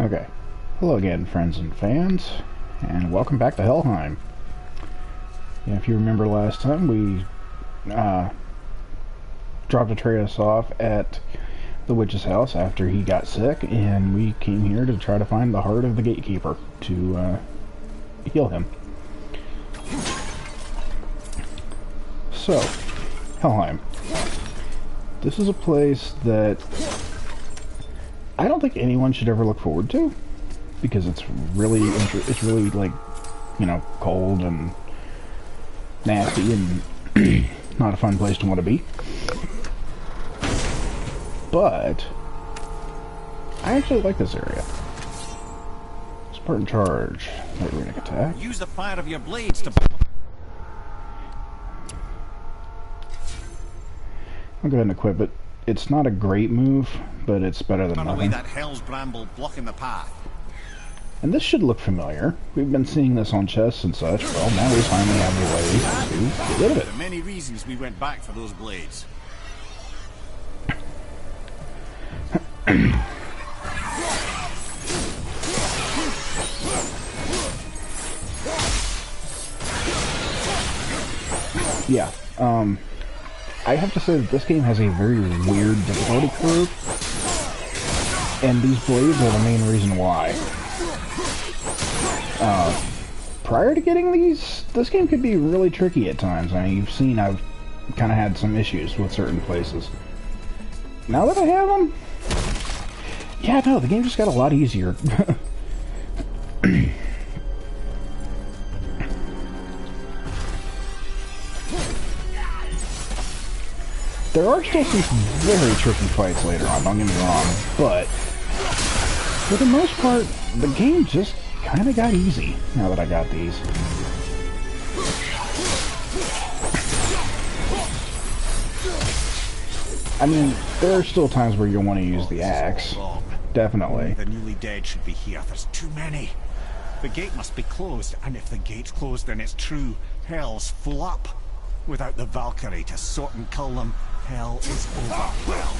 Okay. Hello again, friends and fans, and welcome back to Helheim. Yeah, if you remember last time, we dropped Atreus off at the witch's house after he got sick, and we came here to try to find the heart of the gatekeeper to heal him. So, Helheim. This is a place that I don't think anyone should ever look forward to, because it's really like, you know, cold and nasty and not a fun place to want to be. But I actually like this area. Spartan charge, light runic attack. Use the fire of your blades to. I'll go ahead and equip it. It's not a great move, but it's better than Burn away nothing. that hell's bramble blocking the path. And this should look familiar. We've been seeing this on chests and such. Well, now we finally have a way to get rid of it. There are many reasons we went back for those blades. Yeah, I have to say that this game has a very weird difficulty curve, and these blades are the main reason why. Prior to getting these, this game could be really tricky at times. I mean, you've seen I've kind of had some issues with certain places. Now that I have them, yeah, no, the game just got a lot easier. There are still some very tricky fights later on, don't get me wrong, but for the most part, the game just kind of got easy now that I got these. I mean, there are still times where you'll want to use the axe. Definitely. The newly dead should be here. There's too many. The gate must be closed, and if the gate's closed, then it's true. Hell's full up. Without the Valkyrie to sort and kill them, hell is overwhelmed.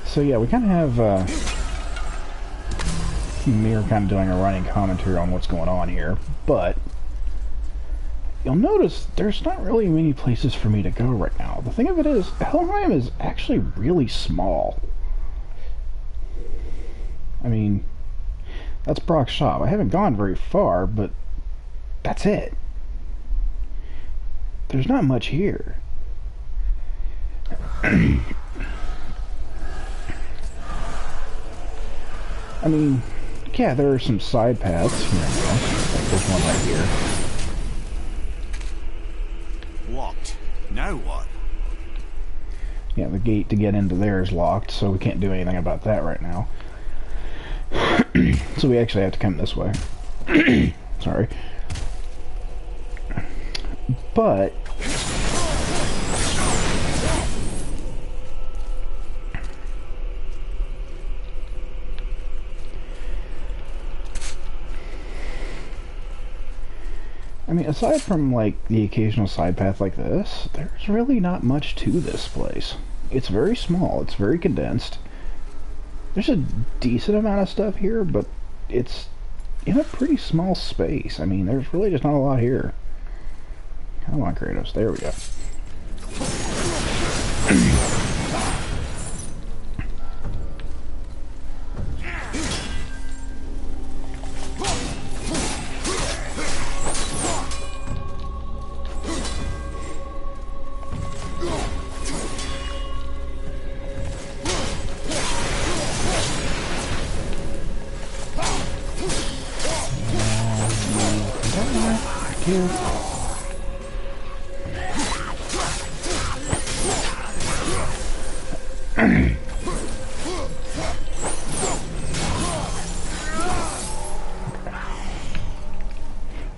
So yeah, we kind of have Mir kind of doing a running commentary on what's going on here, but you'll notice there's not really many places for me to go right now. The thing of it is, Helheim is actually really small. I mean, that's Brock's shop. I haven't gone very far, but that's it. There's not much here. I mean, yeah, there are some side paths here and there. Like this one right here. Locked. Now what? Yeah, the gate to get into there is locked, so we can't do anything about that right now. So we actually have to come this way. Sorry. But I mean, aside from like the occasional side path like this, there's really not much to this place. It's very small, it's very condensed. There's a decent amount of stuff here, but it's in a pretty small space. I mean, there's really just not a lot here. Come on, Kratos. There we go.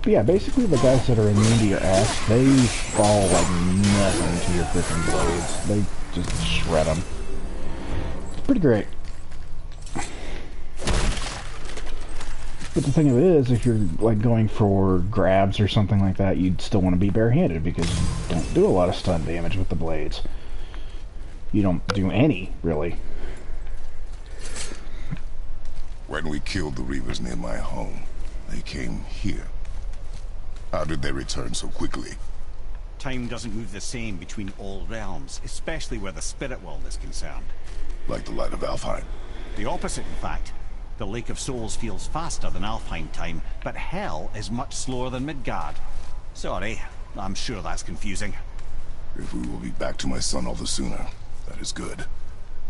But yeah, basically the guys that are immune to your axe, they fall like nothing to your freaking blades. They just shred them. It's pretty great. But the thing of it is, if you're like going for grabs or something like that, you'd still want to be barehanded because you don't do a lot of stun damage with the blades. You don't do any, really. When we killed the Reavers near my home, they came here. How did they return so quickly? Time doesn't move the same between all realms, especially where the spirit world is concerned. Like the light of Alfheim. The opposite, in fact. The Lake of Souls feels faster than Alfheim time, but Hell is much slower than Midgard. Sorry, I'm sure that's confusing. If we will be back to my son all the sooner, that is good.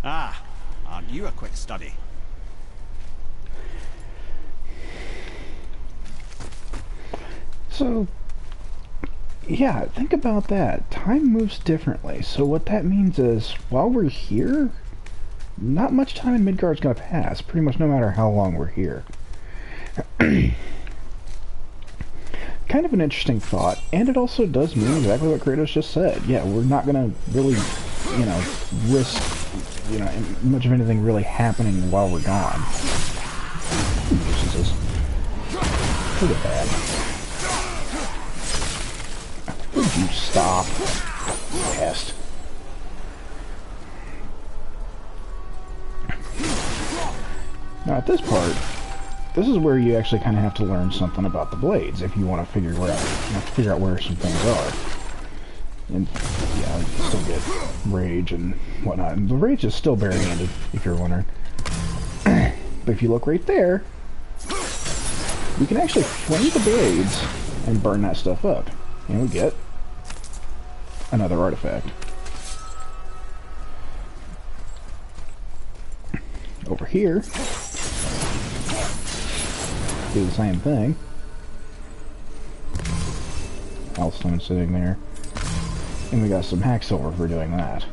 Ah, aren't you a quick study? So, yeah, think about that. Time moves differently. So what that means is, while we're here, not much time in Midgard's gonna pass, pretty much no matter how long we're here. Kind of an interesting thought, and it also does mean exactly what Kratos just said. Yeah, we're not gonna really, you know, risk, you know, much of anything really happening while we're gone. Jesus. Look at that. Would you stop? Pest. Now at this part, this is where you actually kind of have to learn something about the blades if you want to figure out where some things are. And yeah, you can still get rage and whatnot. And the rage is still bare-handed, if you're wondering. But if you look right there, we can actually flame the blades and burn that stuff up. And we get another artifact. Over here, do the same thing. Healthstone sitting there. And we got some hack silver for doing that.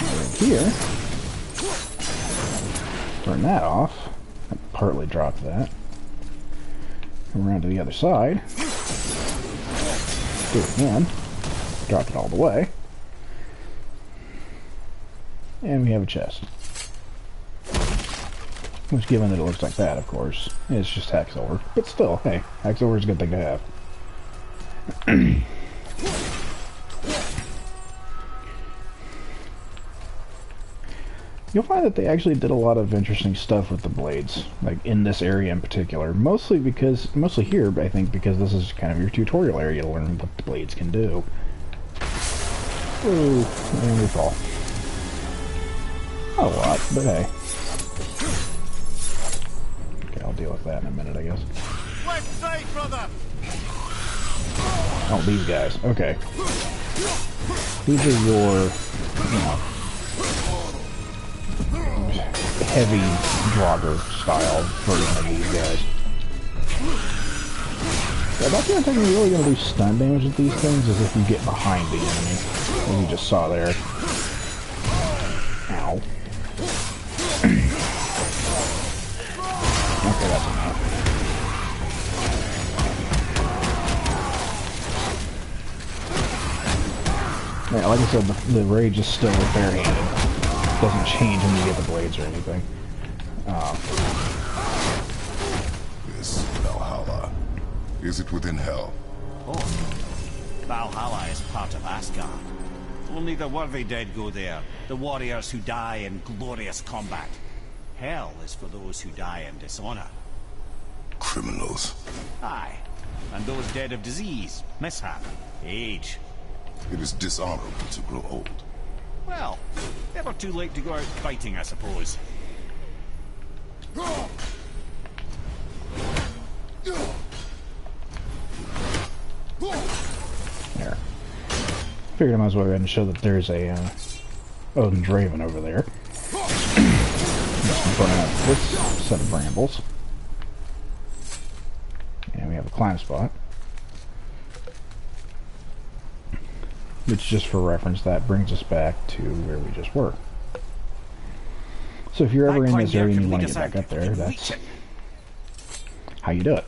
Over here, turn that off. I partly dropped that. Come around to the other side. Do it again. Drop it all the way. And we have a chest. Which, given that it looks like that, of course, it's just hack silver. But still, hey, hack silver is a good thing to have. You'll find that they actually did a lot of interesting stuff with the blades, like in this area in particular. Mostly here, I think, because this is kind of your tutorial area to learn what the blades can do. Ooh, and we fall. Not a lot, but hey. Okay, I'll deal with that in a minute, I guess. Left side, brother! Oh, these guys. Okay. These are your, you know, heavy Draugr style version of these guys. Yeah, about the only time you're really going to do stun damage with these things is if you get behind the enemy, as you just saw there. Ow. Okay, that's enough. Yeah, like I said, the rage is still barehanded. Doesn't change when you get the blades or anything. This Valhalla. Is it within Hell? Oh, Valhalla is part of Asgard. Only the worthy dead go there, the warriors who die in glorious combat. Hell is for those who die in dishonor. Criminals. Aye, and those dead of disease, mishap, age. It is dishonorable to grow old. Well, never too late to go out fighting, I suppose. There. Figured I might as well go ahead and show that there's a Odin's Raven over there. Just gonna burn out this set of brambles. And we have a climb spot. Which, just for reference, that brings us back to where we just were. So if you're ever in this area and you want to get back up there, that's how you do it.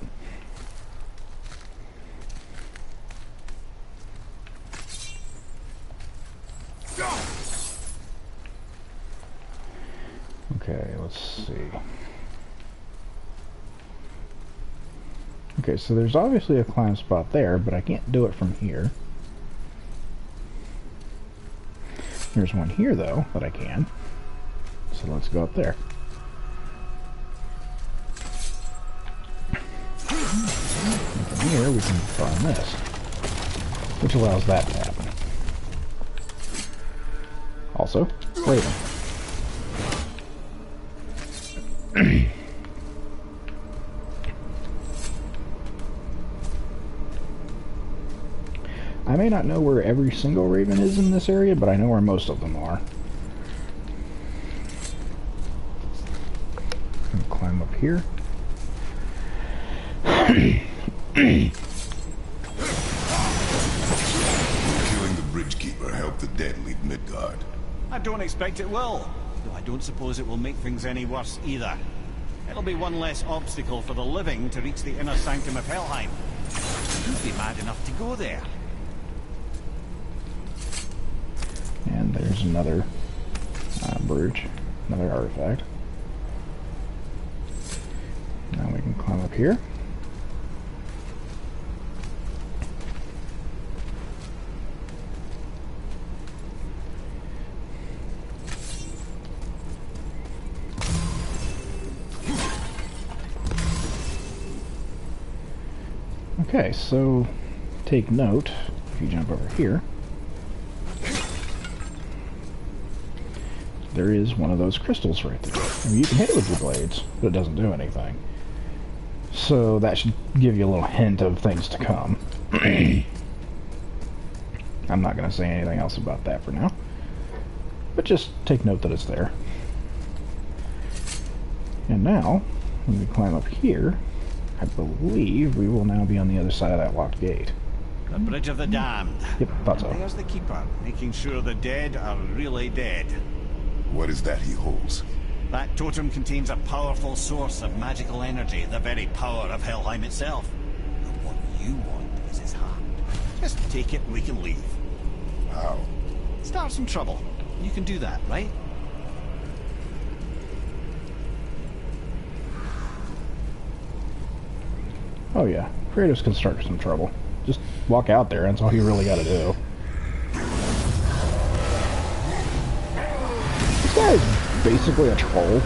Okay, let's see. Okay, so there's obviously a climb spot there, but I can't do it from here. There's one here, though, that I can. So let's go up there. And from here, we can farm this, which allows that to happen. Also, Raven. I may not know where every single Raven is in this area, but I know where most of them are. And climb up here. Killing the Bridgekeeper helped the dead leave Midgard. I don't expect it will, though I don't suppose it will make things any worse either. It'll be one less obstacle for the living to reach the inner sanctum of Helheim. Who'd be mad enough to go there? And there's another brooch, another artifact. Now we can climb up here. Okay, so take note, if you jump over here, there is one of those crystals right there. I mean, you can hit it with your blades, but it doesn't do anything. So that should give you a little hint of things to come. I'm not going to say anything else about that for now, but just take note that it's there. And now, when we climb up here, I believe we will now be on the other side of that locked gate. The Bridge of the Damned. Yep, thought so. And there's the Keeper, making sure the dead are really dead. What is that he holds? That totem contains a powerful source of magical energy, the very power of Helheim itself. But what you want is his heart. Just take it and we can leave. How? Start some trouble. You can do that, right? Oh yeah, Kratos can start some trouble. Just walk out there, that's all you really gotta do. This guy is basically a troll.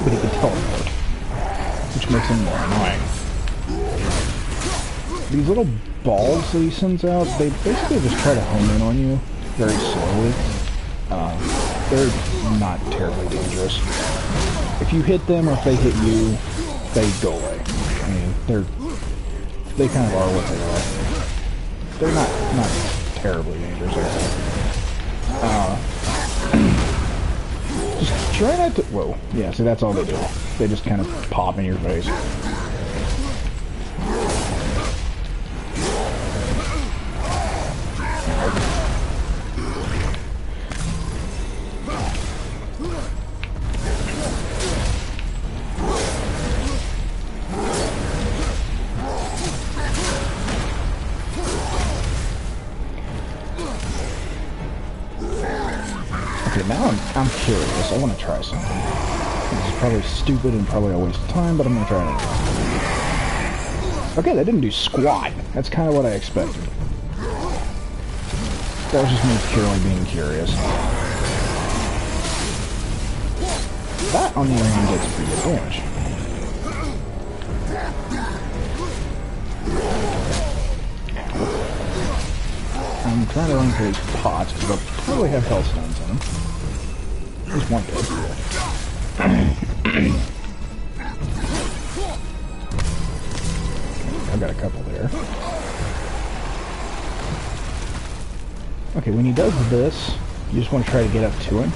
But he can teleport, which makes him more annoying. These little balls that he sends out, they basically just try to home in on you very slowly. They're not terribly dangerous. If you hit them or if they hit you, they go away. I mean, they kind of are what they are. They're not terribly dangerous, I think. Just try not to... Whoa. Yeah, see, that's all they do. They just kind of pop in your face. Okay, now I'm curious. I want to try something. This is probably stupid and probably a waste of time, but I'm going to try it anyway. Okay, that didn't do squat. That's kind of what I expected. That was just me purely being curious. That, on the other hand, gets pretty good damage. I'm trying to run for these pots, because they'll probably have hellstones in them. At least one did. I've got a couple there. Okay, when he does this, you just want to try to get up to him.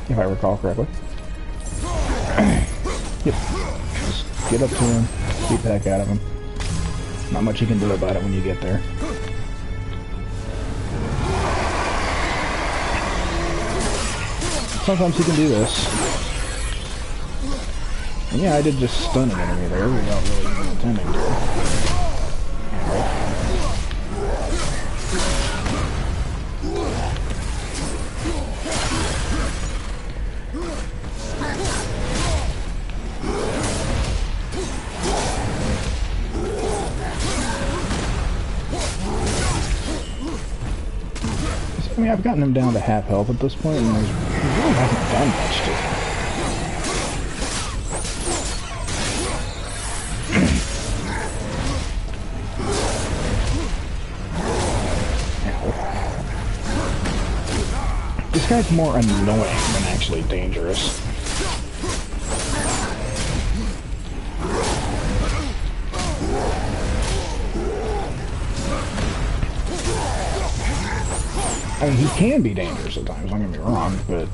If I recall correctly. Yep. Just get up to him, beat the heck out of him. Not much you can do about it when you get there. Sometimes you can do this. And yeah, I did just stun an enemy there without really even intending to. I mean, I've gotten him down to half health at this point, and he really hasn't done much to him. This guy's more annoying than actually dangerous. I mean, he can be dangerous at times, don't get me wrong, but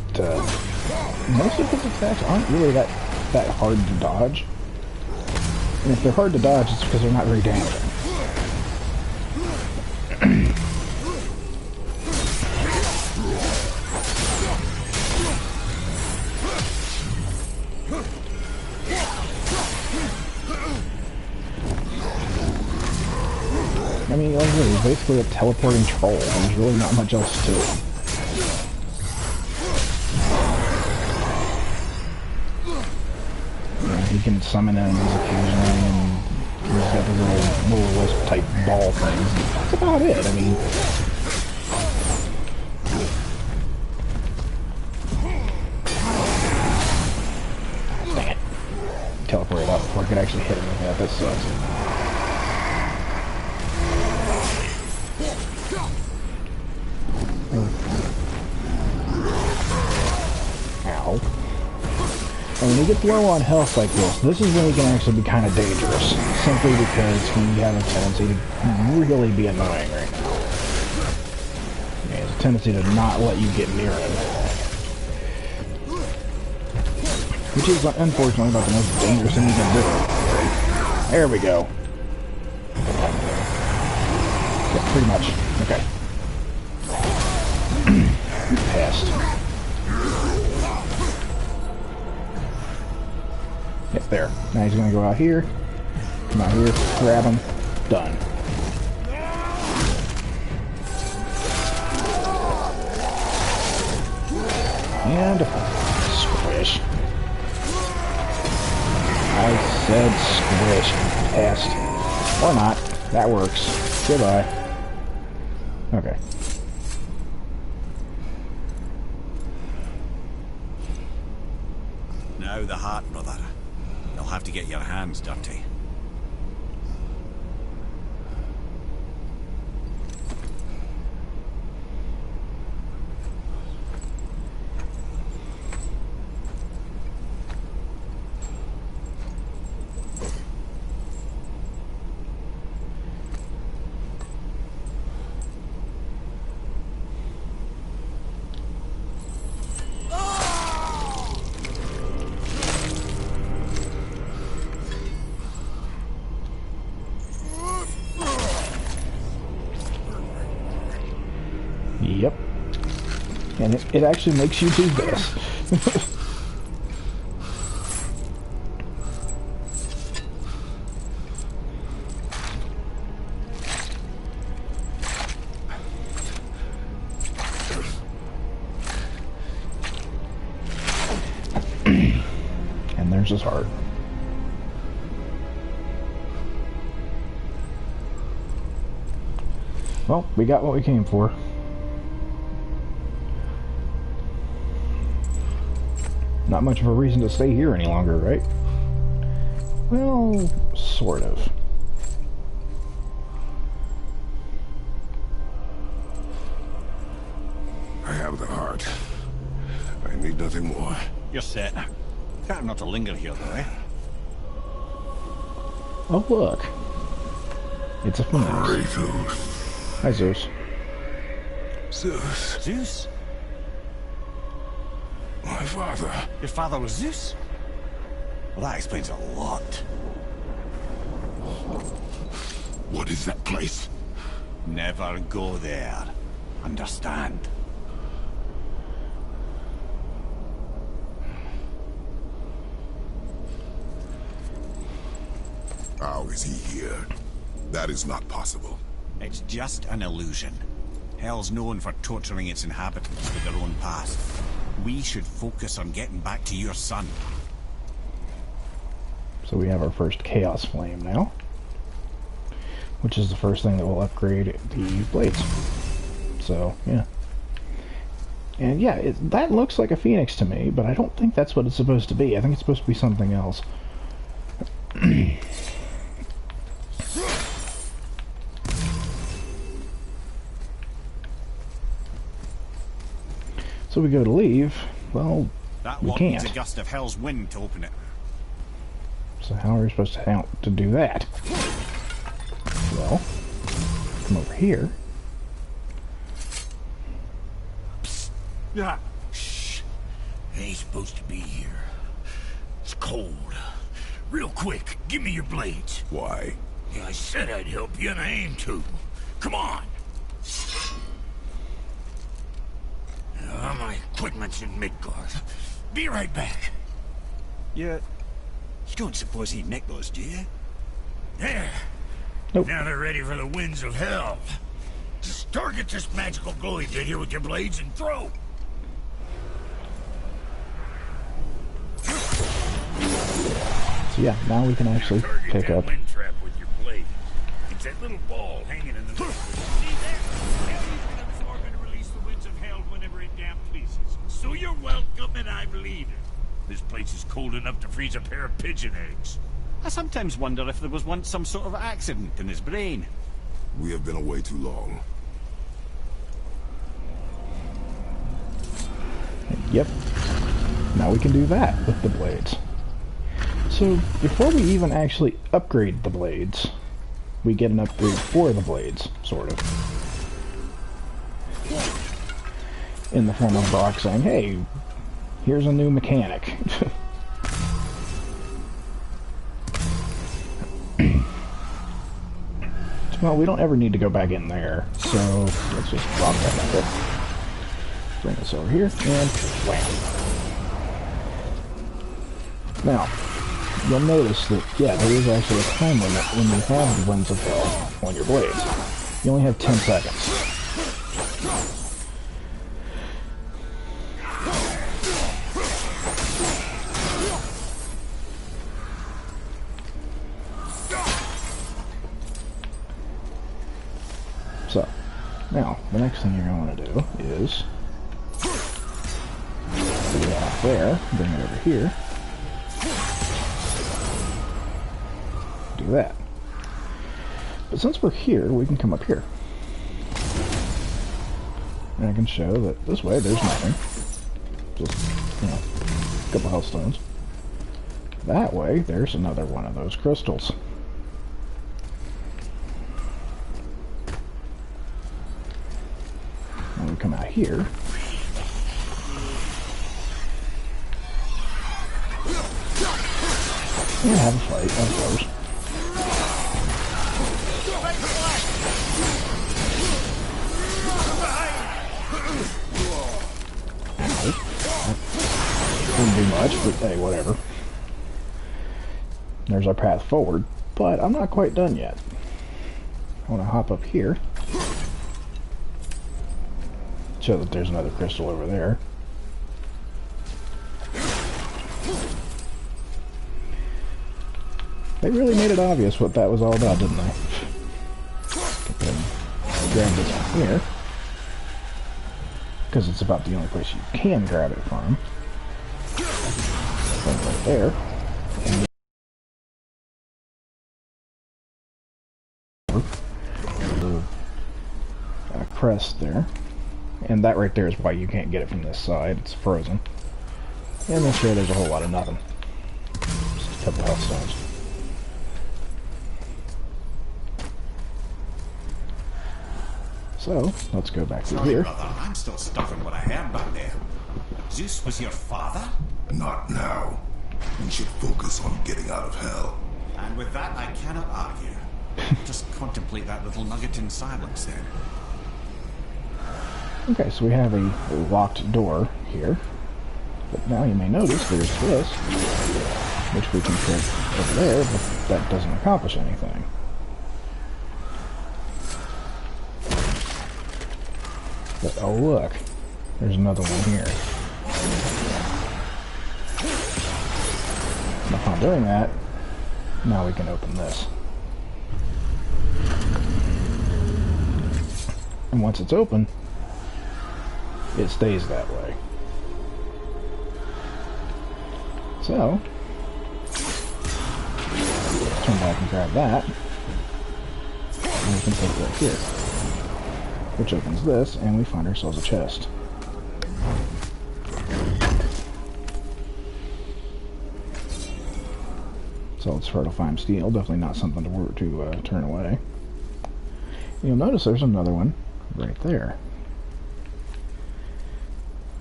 most of his attacks aren't really that hard to dodge. And if they're hard to dodge, it's because they're not very damaging. I mean, like I said, he's basically a teleporting troll, and there's really not much else to him. You know, he can summon enemies occasionally, and he's got the little wisp type ball thing. That's about it. I mean, dang it. Teleported up before I could actually hit him with that. That sucks. Ow. And when he gets low on health like this is when he can actually be kind of dangerous. Simply because he has a tendency to really be annoying right now. He has a tendency to not let you get near him. Which is, unfortunately, about the most dangerous thing you can do. There we go. Yeah, pretty much. Okay. Pest. Yep, there. Now he's gonna go out here. Come out here, grab him. Done. And squish. I said squish. Pest. Or not. That works. Goodbye. Okay. Now the heart, brother. You'll have to get your hands dirty. Yep. And it actually makes you do this. And there's his heart. Well, we got what we came for. Not much of a reason to stay here any longer, right? Well, sort of. I have the heart. I need nothing more. You're set. Time not to linger here, though, eh? Oh, look. It's a phoenix. Kratos. Hi, Zeus. Zeus. Zeus? My father. Your father was Zeus? Well, that explains a lot. What is that place? Never go there. Understand? How is he here? That is not possible. It's just an illusion. Hell's known for torturing its inhabitants with their own past. We should focus on getting back to your son. So we have our first Chaos Flame now. Which is the first thing that will upgrade the blades. So, yeah. And yeah, that looks like a phoenix to me, but I don't think that's what it's supposed to be. I think it's supposed to be something else. So we go to leave. Well, That we lock needs a can't. gust of hell's wind to open it. So how are we supposed to do that? Well, come over here. Yeah. Shh. Ain't supposed to be here. It's cold. Real quick, give me your blades. Why? Yeah, I said I'd help you, and I aim to. Come on. My equipment's in Midgard. Be right back. You don't suppose he nicked those, do you? There. Nope. Now they're ready for the winds of hell. Just target this magical glowy bit here with your blades and throw. So yeah, now we can actually Target pick that up. wind trap with your blade. It's that little ball hanging in the middle. See there? Hell, you can absorb and release the winds of hell whenever it damn pleases. So you're welcome, and I believe it. This place is cold enough to freeze a pair of pigeon eggs. I sometimes wonder if there was once some sort of accident in his brain. We have been away too long. Yep. Now we can do that with the blades. So before we even actually upgrade the blades, we get an upgrade for the blades, sort of. In the form of Brock saying, hey, here's a new mechanic. Well, we don't ever need to go back in there, so let's just drop that back there. Bring this over here, and wham. Now, you'll notice that, yeah, there is actually a time limit when you have the Winds of Hell on your blades. You only have 10 seconds. So, now, the next thing you're going to do is put it off there, bring it over here, do that. But since we're here, we can come up here. And I can show that this way there's nothing. Just, you know, a couple health stones. That way, there's another one of those crystals. And we come out here. And have a fight, of course. Wouldn't do much, but hey, whatever. There's our path forward, but I'm not quite done yet. I want to hop up here. Show that there's another crystal over there. They really made it obvious what that was all about, didn't they? Grab this one here. Because it's about the only place you can grab it from. Right there. And the crest there. And that right there is why you can't get it from this side. It's frozen. And this way there's a whole lot of nothing. Just a couple health stones. So, let's go back to Sorry, here. brother, I'm still stuffing what I heard back there. Zeus was your father? Not now. We should focus on getting out of hell. And with that, I cannot argue. Just contemplate that little nugget in silence then. Okay, so we have a locked door here. But now you may notice there's this, which we can put over there, but that doesn't accomplish anything. But oh look, there's another one here. And upon doing that, now we can open this. And once it's open, it stays that way. So, let's turn back and grab that. And we can put it right here. Which opens this, and we find ourselves a chest. So it's fertile steel, definitely not something to turn away. You'll notice there's another one right there.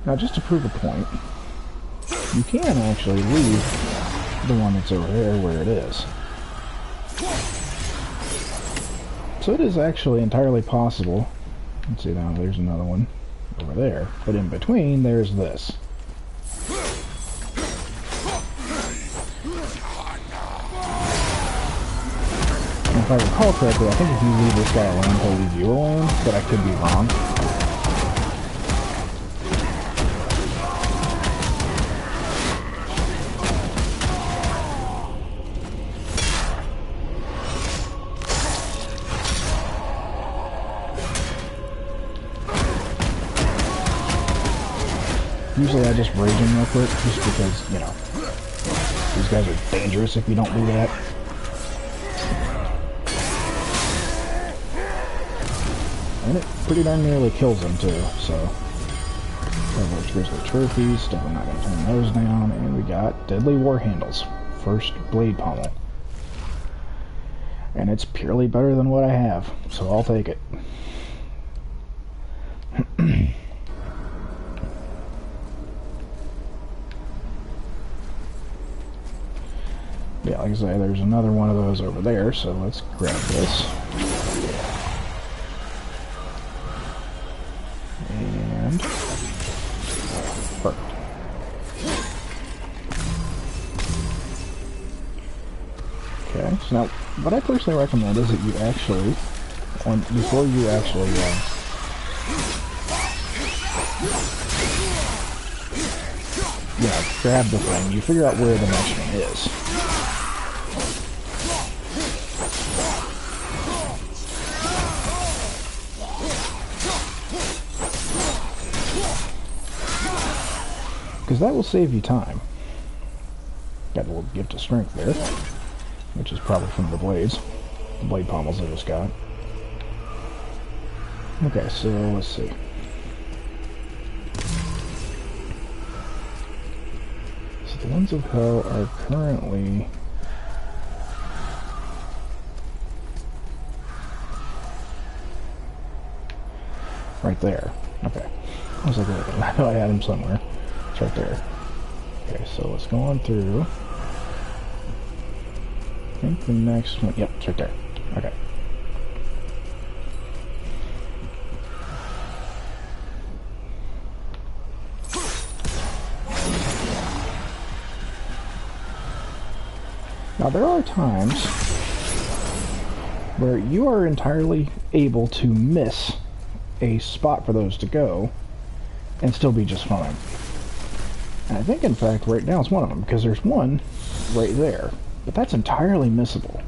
Now, just to prove a point, you can actually leave the one that's over there where it is. So it is actually entirely possible. Let's see, now there's another one over there. But in between, there's this. If I recall correctly, I think if you leave this guy alone, he'll leave you alone, but I could be wrong. Usually I just rage him real quick, just because, you know, these guys are dangerous if you don't do that. And it pretty darn nearly kills them too, so. Overwatch Grizzly Trophies, definitely not going to turn those down. And we got Deadly War Handles, first Blade Pommel. And it's purely better than what I have, so I'll take it. Yeah, like I say, there's another one of those over there, so let's grab this. And perfect. Okay, so now what I personally recommend is that you actually, before you actually grab the thing, you figure out where the next one is. Because that will save you time. Got a little gift of strength there, which is probably from the blades. The blade pommels I just got. Okay, so let's see. So the Winds of Hell are currently... right there. Okay. I was like, I know I had him somewhere. It's right there. Okay, so let's go on through. I think the next one... Yep, it's right there. Okay. Now, there are times where you are entirely able to miss a spot for those to go and still be just fine. And I think, in fact, right now it's one of them, because there's one right there. But that's entirely missable.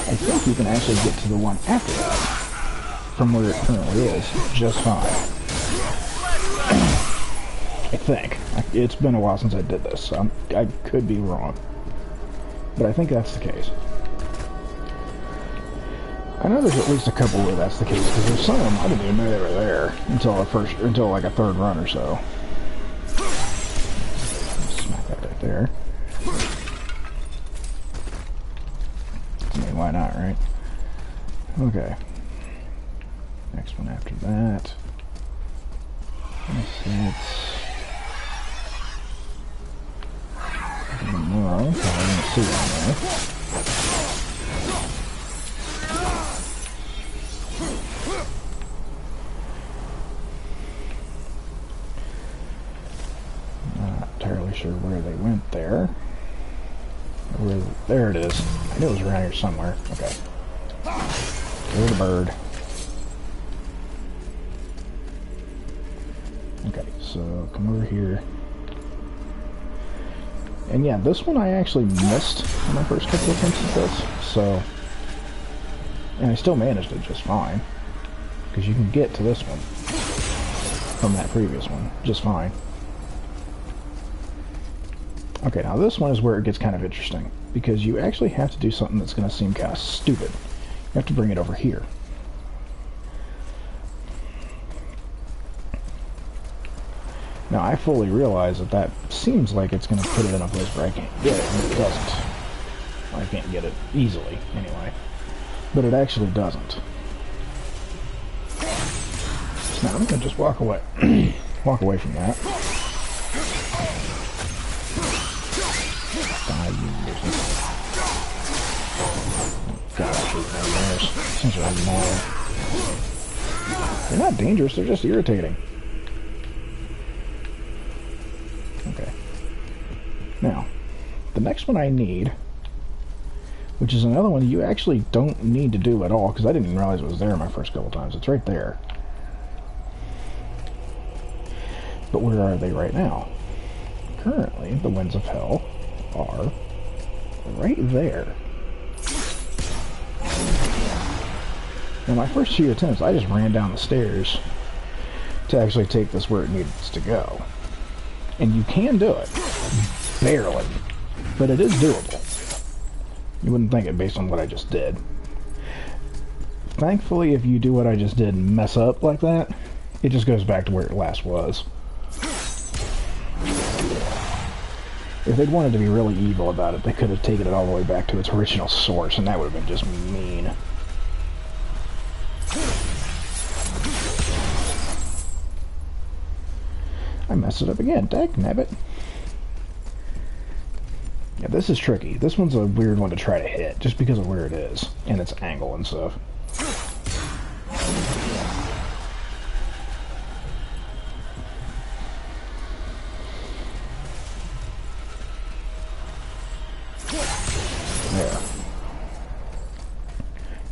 I think you can actually get to the one after that, from where it currently is, just fine. I think. It's been a while since I did this, so I could be wrong. But I think that's the case. I know there's at least a couple where that's the case, because there's some of them I didn't even know they were there until like a third run or so. Smack that right there. I mean, why not, right? Okay. Next one after that. I don't know. I didn't see one there. Sure where they went there. There it is. I knew it was around here somewhere. Okay. There's the bird. Okay, so come over here. And yeah, this one I actually missed on my first couple of attempts at this, so... And I still managed it just fine. because you can get to this one from that previous one just fine. Okay, now this one is where it gets kind of interesting, because you actually have to do something that's going to seem kind of stupid. You have to bring it over here. Now, I fully realize that that seems like it's going to put it in a place where I can't get it, and it doesn't. I can't get it easily, anyway. But it actually doesn't. So now I'm going to just walk away. Walk away from that. Die, you nuisance. God, I hate nightmares. Things are annoying. They're not dangerous, they're just irritating. Okay. Now, the next one I need, which is another one you actually don't need to do at all, because I didn't even realize it was there my first couple times. It's right there. But where are they right now? Currently, the Winds of Hell are right there. Now, my first few attempts, I just ran down the stairs to actually take this where it needs to go. And you can do it. Barely. But it is doable. You wouldn't think it based on what I just did. Thankfully, if you do what I just did and mess up like that, it just goes back to where it last was. If they'd wanted to be really evil about it, they could have taken it all the way back to its original source, and that would have been just mean. I messed it up again. Dagnabbit. Yeah, this is tricky. This one's a weird one to try to hit, just because of where it is, and its angle and stuff. There.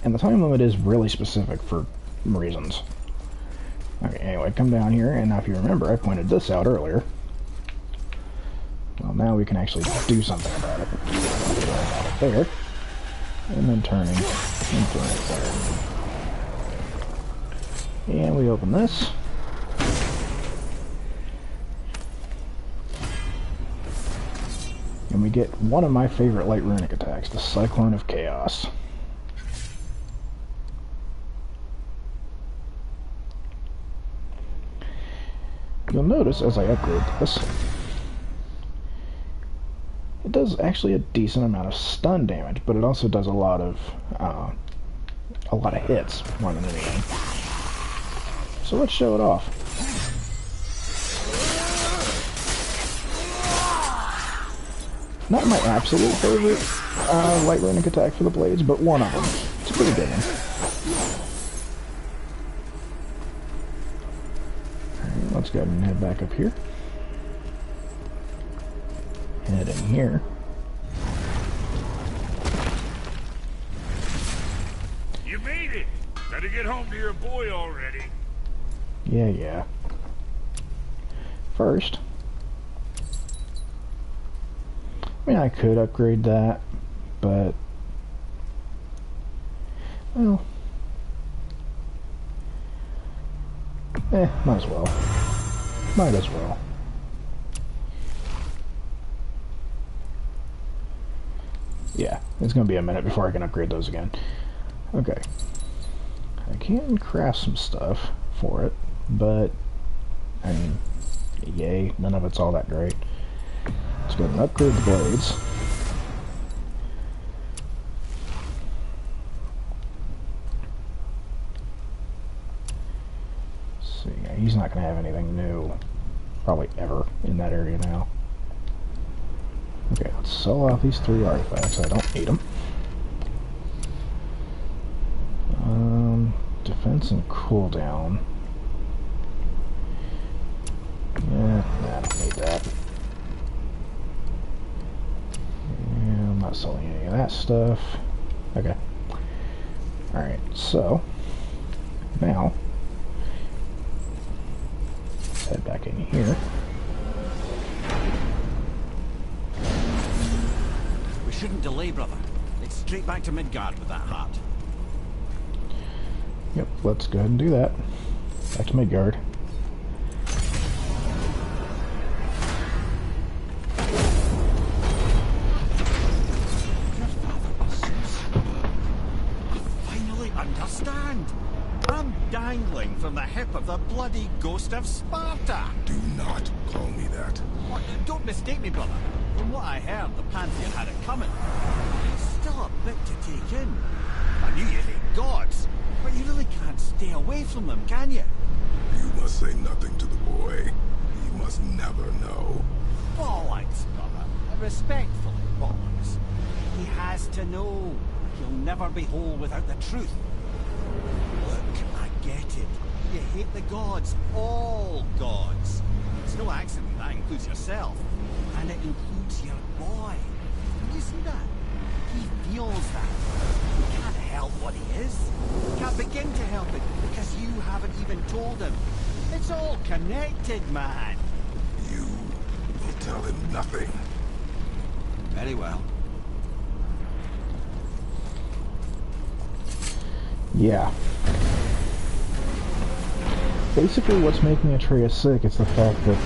And the time limit is really specific for reasons. Okay, anyway, come down here, and now if you remember, I pointed this out earlier. Well, now we can actually do something about it. There. And then turning. And throwing it there. And we open this. And we get one of my favorite light runic attacks, the Cyclone of Chaos. You'll notice as I upgrade this, it does actually a decent amount of stun damage, but it also does a lot of hits more than anything. So let's show it off. Not my absolute favorite light runic attack for the blades, but one of them. It's a pretty good one. Let's go ahead and head back up here. Head in here. You made it! Better get home to your boy already. Yeah. First, I mean, I could upgrade that, but, well, might as well. Might as well. Yeah, it's gonna be a minute before I can upgrade those again. Okay. I can craft some stuff for it, but, I mean, yay, none of it's all that great. Let's go ahead and upgrade the blades. See, yeah, he's not going to have anything new, probably ever, in that area now. Okay, let's sell off these 3 artifacts. I don't need them. Defense and cooldown. Yeah, I don't need that. Yeah, I'm not selling any of that stuff. Okay. Alright, so now let's head back in here. We shouldn't delay, brother. It's straight back to Midgard with that heart. Yep, let's go ahead and do that. Back to Midgard. Finally understand. I'm dangling from the hip of the bloody ghost of Sparta. Do not call me that. What? Don't mistake me, brother. From what I heard, the Pantheon had it coming. It's still a bit to take in. I knew you hate gods, but you really can't stay away from them, can you? You must say nothing to the boy. He must never know. Bollocks, brother. Respectfully, bollocks. He has to know. He'll never be whole without the truth. Look, I get it. You hate the gods. All gods. It's no accident that includes yourself. And it includes your boy. You see that? He feels that. He can't help what he is. He can't begin to help it because you haven't even told him. It's all connected, man. You will tell him nothing. Very well. Yeah. Basically, what's making Atreus sick is the fact that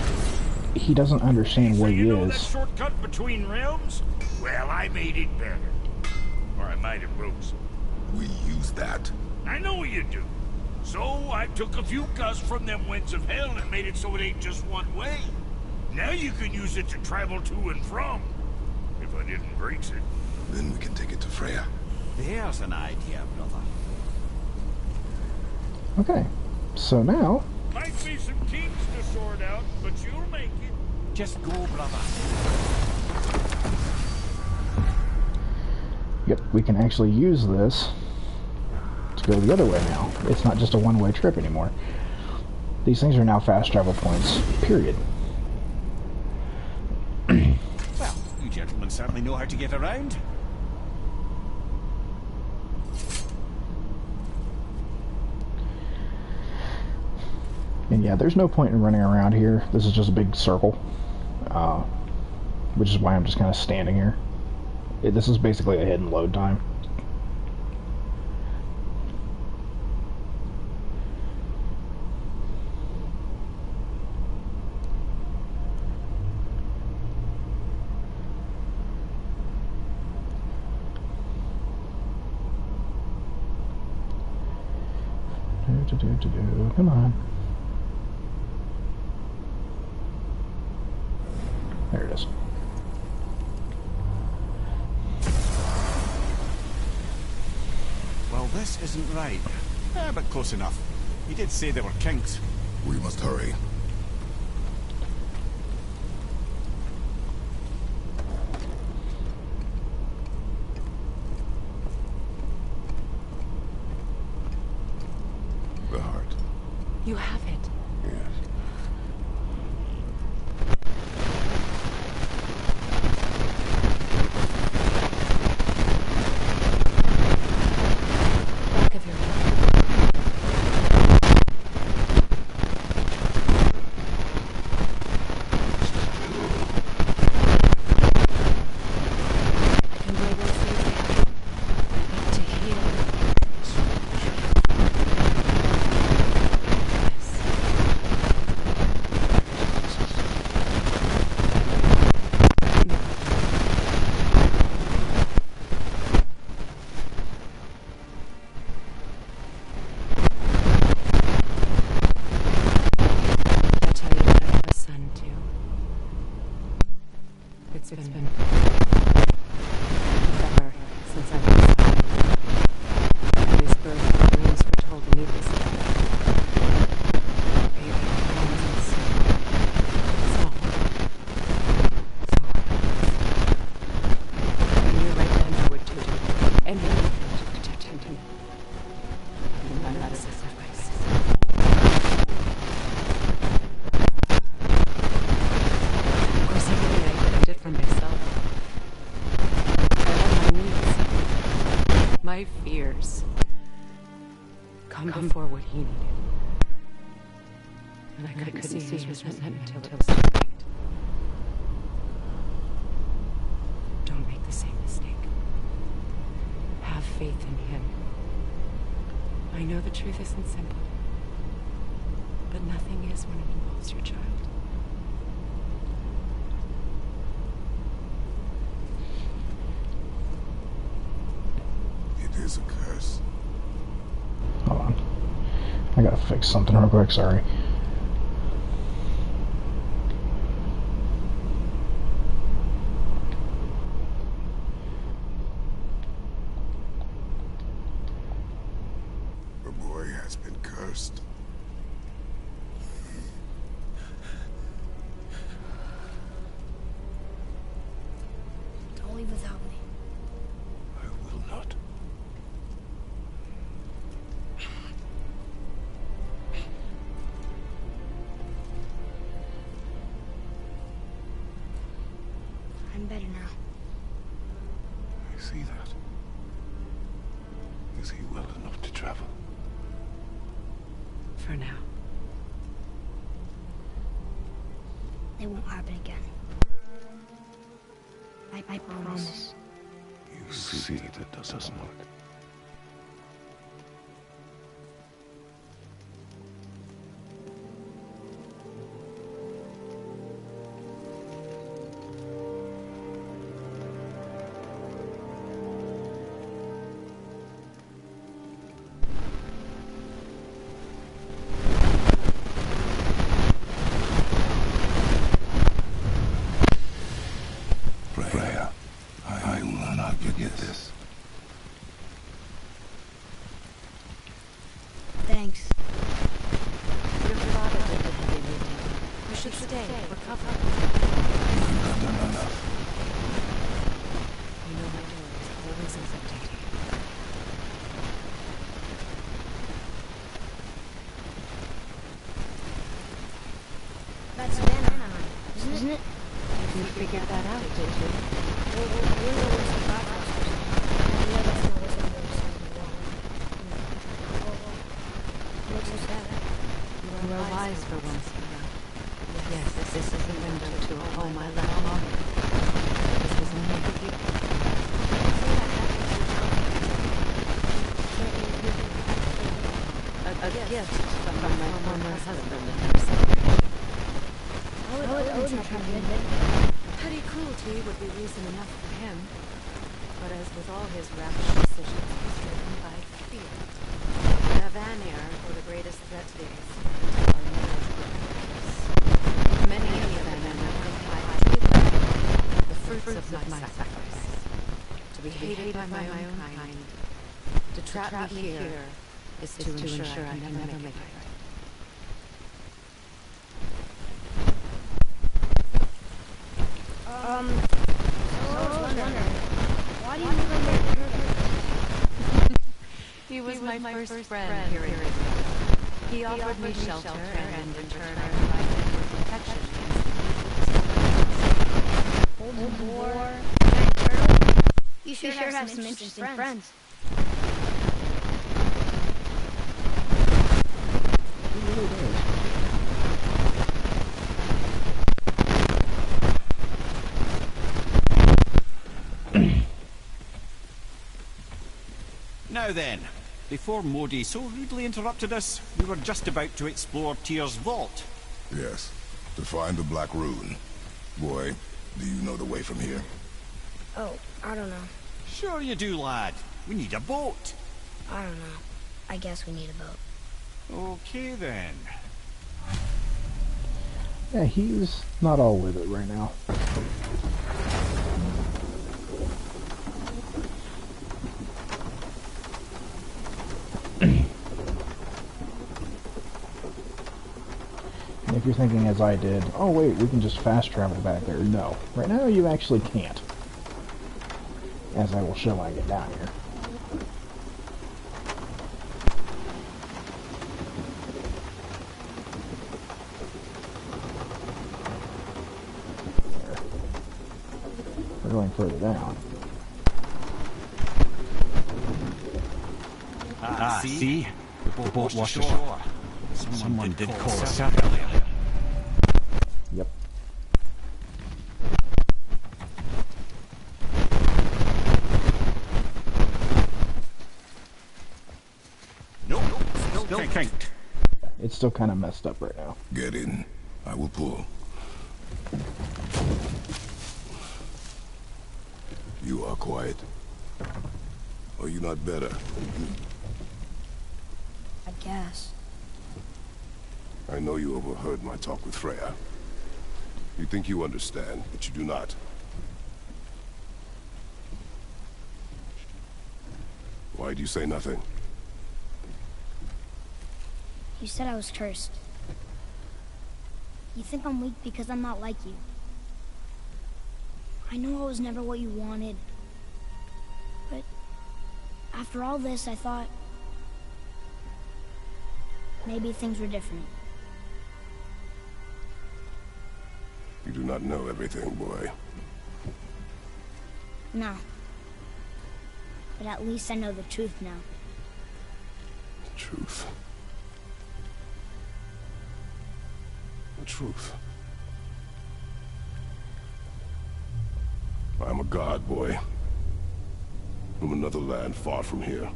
he doesn't understand what he You know that is. shortcut between realms? Well, I made it better. Or I might have broke some. We use that. I know you do. So I took a few gusts from them winds of hell and made it so it ain't just one way. Now you can use it to travel to and from. If I didn't break it. Then we can take it to Freya. There's an idea, brother. Okay, so now, Might be some kinks to sort out, but you'll make it. Just go, brother. yep, we can actually use this to go the other way now. It's not just a one-way trip anymore. These things are now fast travel points, period. Well, you gentlemen certainly know how to get around. And yeah, there's no point in running around here. This is just a big circle, which is why I'm just kind of standing here. This is basically a hidden load time. Come on. There it is. Well, this isn't right. But close enough. He did say there were kinks. We must hurry. The heart. You have it. Yes. Back of your head. I can wait to see you. But to hear. I tell you that I have a son too. It's been forever since I was and his birth and dreams were told needlessly. Baby, hands, small, so I knew right then I would do anything to protect him. And not a sacrifice. Of course, everything I did for myself. I let my needs, my fears, come before what he needed. And I couldn't see his resentment until it was too late. Don't make the same mistake. Have faith in him. I know the truth isn't simple, but nothing is when it involves your child. It is a curse. Hold on. I gotta fix something real quick, sorry. The boy has been cursed. Don't leave without me. I will not. I'm better now. I see that. Is he well enough to travel? For now. It won't happen again. I promise. You see that does not. Freya, I will not forget this. Thanks. Your father did the heavy lifting. You should stay, recover. You've not done enough. You know my door is always open to you. That's Vanaheim, isn't it? You figured that out, did you? We're the ones who got us. I know that's not what's under something wrong. What's that? You are wise for once, Mara. Yes, this is the window to a home I left long ago. This was only a gift. A gift from my former husband and herself. How would Odin try to admit Petty cruelty would be reason enough for him, but as with all his rash decisions, he's driven by fear. The Vanir were the greatest threat to the Aesir, are many of them have tied the fruits of my sacrifice. To be hated by my own kind, to trap me here, is to ensure I can never make it right. So I was wondering, why do you never make her? He was my first friend here in Israel. He offered me shelter, and in return I provided him with protection against War, Giant Turtle? You sure have some interesting friends. He really does. Now then, before Modi so rudely interrupted us, we were just about to explore Tyr's vault. Yes, to find the Black Rune. Boy, do you know the way from here? Oh, I don't know. Sure you do, lad. We need a boat. I don't know. I guess we need a boat. Okay then. Yeah, he's not all with it right now. If you're thinking as I did, oh wait, we can just fast travel back there. No. Right now you actually can't. As I will show when I get down here. There. We're going further down. See? The boat washed ashore. Someone did call us up earlier. Yep. Nope. It's still kind of messed up right now. Get in. I will pull. You are quiet. Are you not better? I guess. I know you overheard my talk with Freya. You think you understand, but you do not. Why do you say nothing? You said I was cursed. You think I'm weak because I'm not like you. I know I was never what you wanted. But after all this, I thought maybe things were different. You do not know everything, boy. No. But at least I know the truth now. The truth. The truth. I'm a god, boy. From another land far from here.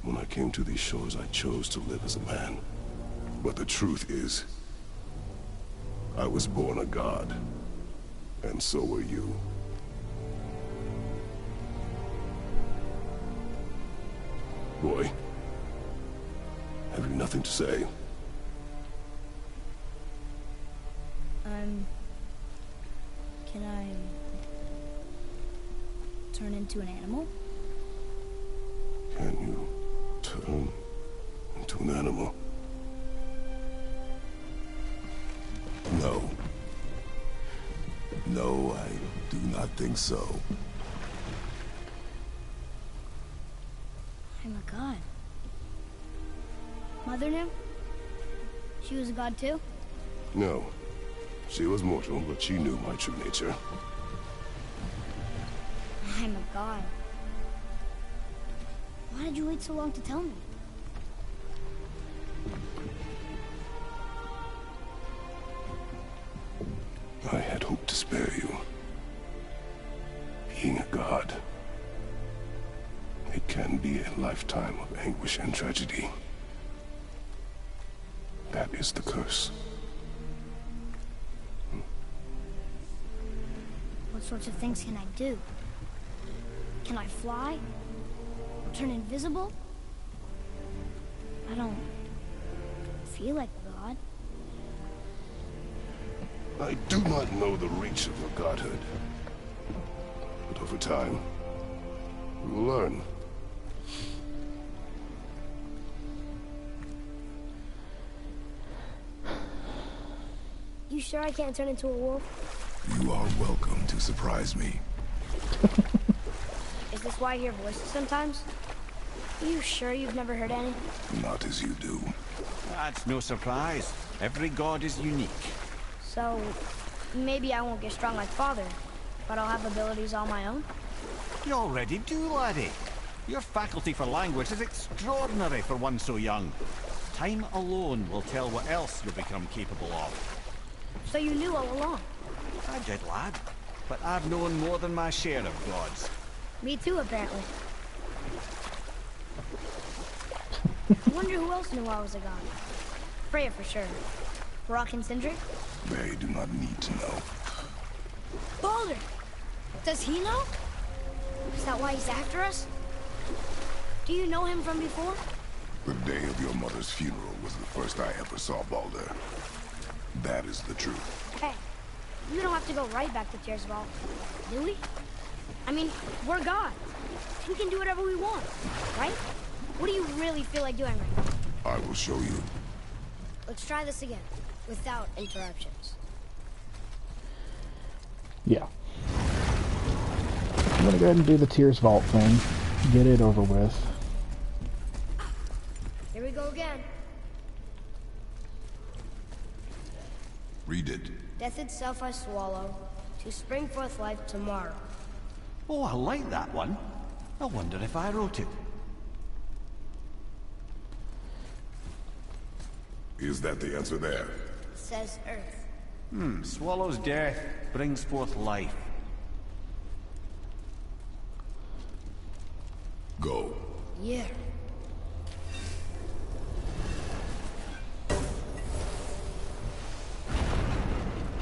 When I came to these shores, I chose to live as a man. But the truth is, I was born a god. And so were you. Boy, have you nothing to say? Can I turn into an animal? Can you turn into an animal? No. No, I do not think so. I'm a god. Mother knew? She was a god too? No. She was mortal, but she knew my true nature. I'm a god. Why did you wait so long to tell me? I had hoped to spare you. Being a god, it can be a lifetime of anguish and tragedy. That is the curse. What sorts of things can I do? Can I fly? Or turn invisible? I don't feel like a god. I do not know the reach of your godhood. But over time, you will learn. You sure I can't turn into a wolf? You are welcome to surprise me. Is this why I hear voices sometimes? Are you sure you've never heard any? Not as you do. That's no surprise. Every god is unique. So, maybe I won't get strong like Father, but I'll have abilities all my own? You already do, laddie. Your faculty for language is extraordinary for one so young. Time alone will tell what else you'll become capable of. So you knew all along? I did, lad. But I've known more than my share of gods. Me too, apparently. I wonder who else knew I was a god. Freya for sure. Rock and Sindri? They do not need to know. Baldur! Does he know? Is that why he's after us? Do you know him from before? The day of your mother's funeral was the first I ever saw Baldur. That is the truth. Hey, we don't have to go right back to Tearsvall, do we? I mean, we're God. We can do whatever we want, right? What do you really feel like doing right now? I will show you. Let's try this again, without interruptions. Yeah. I'm gonna go ahead and do the Tears Vault thing. Get it over with. Here we go again. Read it. Death itself I swallow, to spring forth life tomorrow. Oh, I like that one. I wonder if I wrote it. Is that the answer there? Says Earth. Swallows death, brings forth life. Go. Yeah.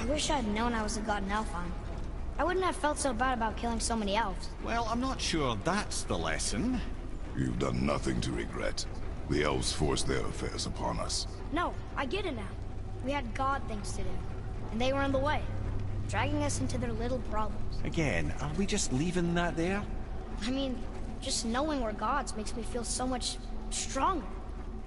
wish I'd known I was a god in Alfheim. I wouldn't have felt so bad about killing so many elves. Well, I'm not sure that's the lesson. You've done nothing to regret. The elves forced their affairs upon us. No, I get it now. We had god things to do, and they were in the way, dragging us into their little problems. Again, are we just leaving that there? I mean, just knowing we're gods makes me feel so much stronger.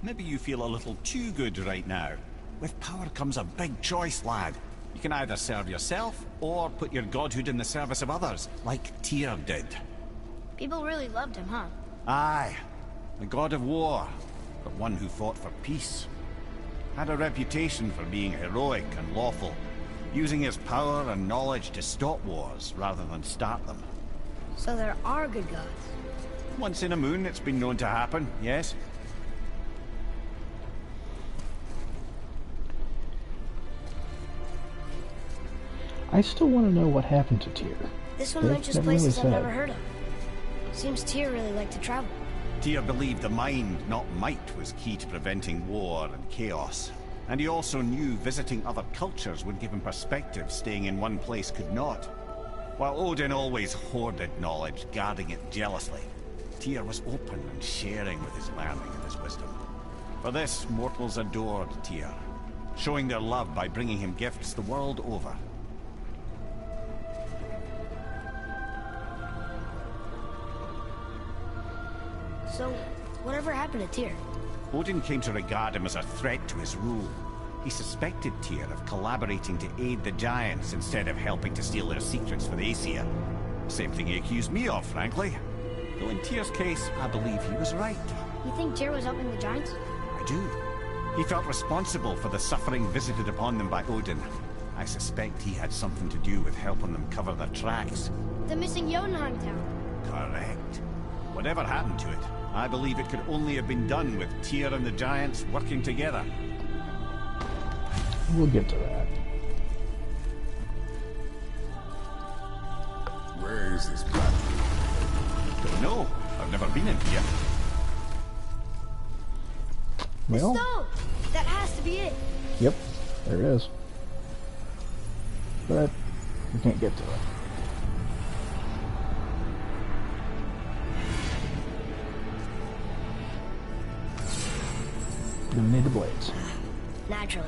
Maybe you feel a little too good right now. With power comes a big choice, lad. You can either serve yourself, or put your godhood in the service of others, like Tyr did. People really loved him, huh? Aye, the god of war, but one who fought for peace. Had a reputation for being heroic and lawful, using his power and knowledge to stop wars rather than start them. So there are good gods. Once in a moon, it's been known to happen, yes? I still want to know what happened to Tyr. This one They mentions never really places I've said. never heard of. Seems Tyr really liked to travel. Tyr believed the mind, not might, was key to preventing war and chaos. And he also knew visiting other cultures would give him perspective staying in one place could not. While Odin always hoarded knowledge, guarding it jealously, Tyr was open and sharing with his learning and his wisdom. For this, mortals adored Tyr, showing their love by bringing him gifts the world over. So, whatever happened to Tyr? Odin came to regard him as a threat to his rule. He suspected Tyr of collaborating to aid the Giants instead of helping to steal their secrets for the Aesir. Same thing he accused me of, frankly. Though in Tyr's case, I believe he was right. You think Tyr was helping the Giants? I do. He felt responsible for the suffering visited upon them by Odin. I suspect he had something to do with helping them cover their tracks. The missing Jotunheim town. Correct. Whatever happened to it, I believe it could only have been done with Tyr and the Giants working together. We'll get to that. Where is this platform? Don't know. I've never been in here. Well, Stone! That has to be it. yep, there it is. But we can't get to it. Gonna need the blades. Naturally.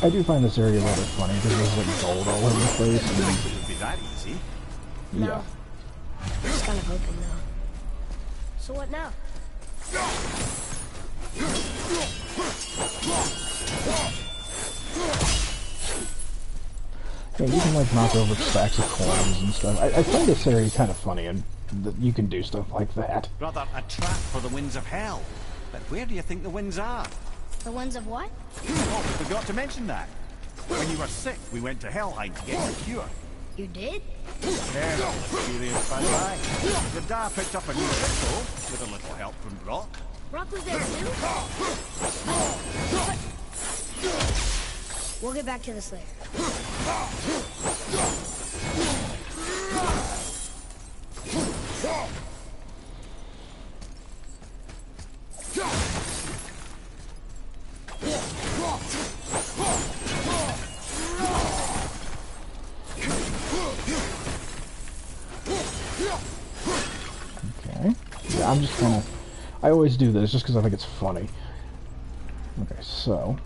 I do find this area rather funny because there's like gold all over the place. It would be that easy. And, yeah. No. I was kind of hoping, though. So what now? Yeah, you can like knock over stacks of coins and stuff. I find this area kind of funny, and that you can do stuff like that. Rather a trap for the winds of hell. But where do you think the winds are? The ones of what? Oh, we forgot to mention that. When you were sick, we went to Helheim to get your cure. You did? Terrible experience, by the way. Your dad picked up a new pistol, with a little help from Brock. Brock was there too? We'll get back to this later. Okay. Yeah, I'm just kind of... I always do this just because I think it's funny. Okay, so...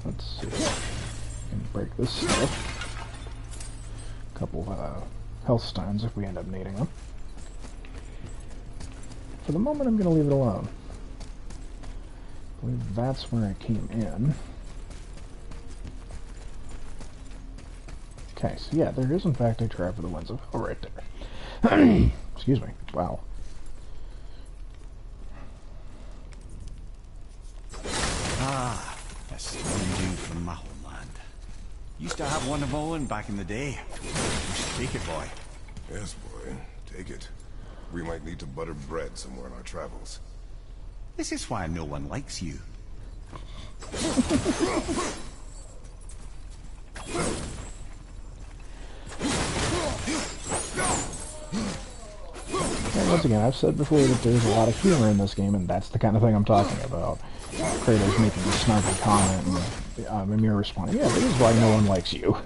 Let's see. Can break this stuff. A couple health steins if we end up needing them. For the moment, I'm going to leave it alone. I believe that's where I came in. Okay, so yeah, there is in fact a trap for the winds of hell right there. Excuse me. Wow. Ah, a stone dude from my homeland. Used to have one of my own back in the day. You should take it, boy. Yes, boy. Take it. We might need to butter bread somewhere in our travels. This is why no one likes you. once again, I've said before that there's a lot of humor in this game, and that's the kind of thing I'm talking about. Kratos making a snarky comment, and Mimir responding, yeah, this is why no one likes you.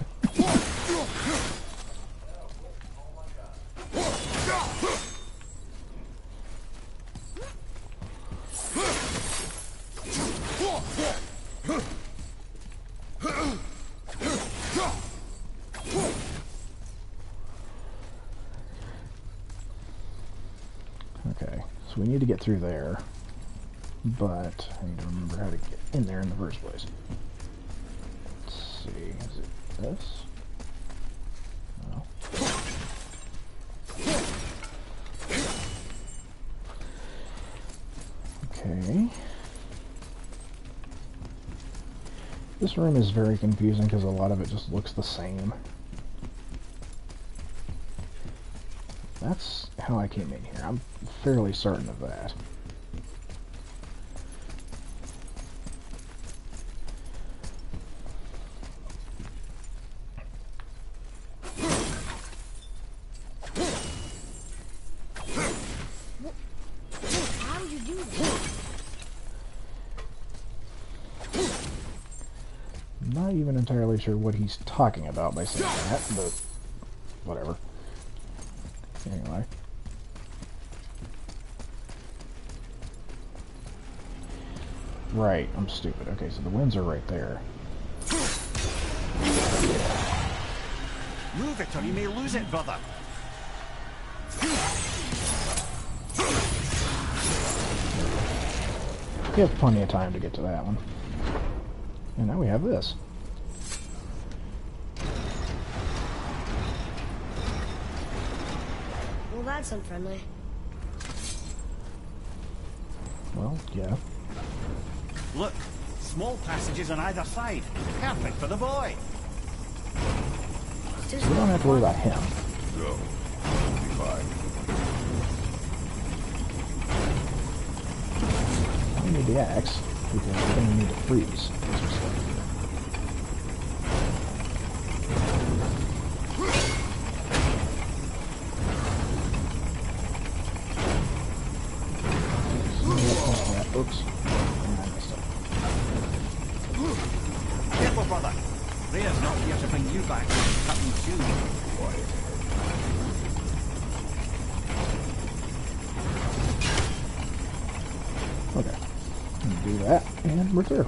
Okay, so we need to get through there, but I need to remember how to get in there in the first place. Let's see, is it this? No. Okay. This room is very confusing because a lot of it just looks the same. That's how I came in here. I'm fairly certain of that. How did you do that? I'm not even entirely sure what he's talking about by saying that, but whatever. Anyway. Right, I'm stupid. Okay, so the winds are right there. Move it or you may lose it, brother. We have plenty of time to get to that one. And now we have this. Well, that's unfriendly. Well, yeah. Look, small passages on either side. Perfect for the boy. We don't have to worry about him. Go. You'll be fine. I don't need the axe, because we're going to need to freeze. Oops. And I messed up. Careful, brother. Rhea's not here to bring you back to cutting tune. Quiet. Okay. Do that, and we're through.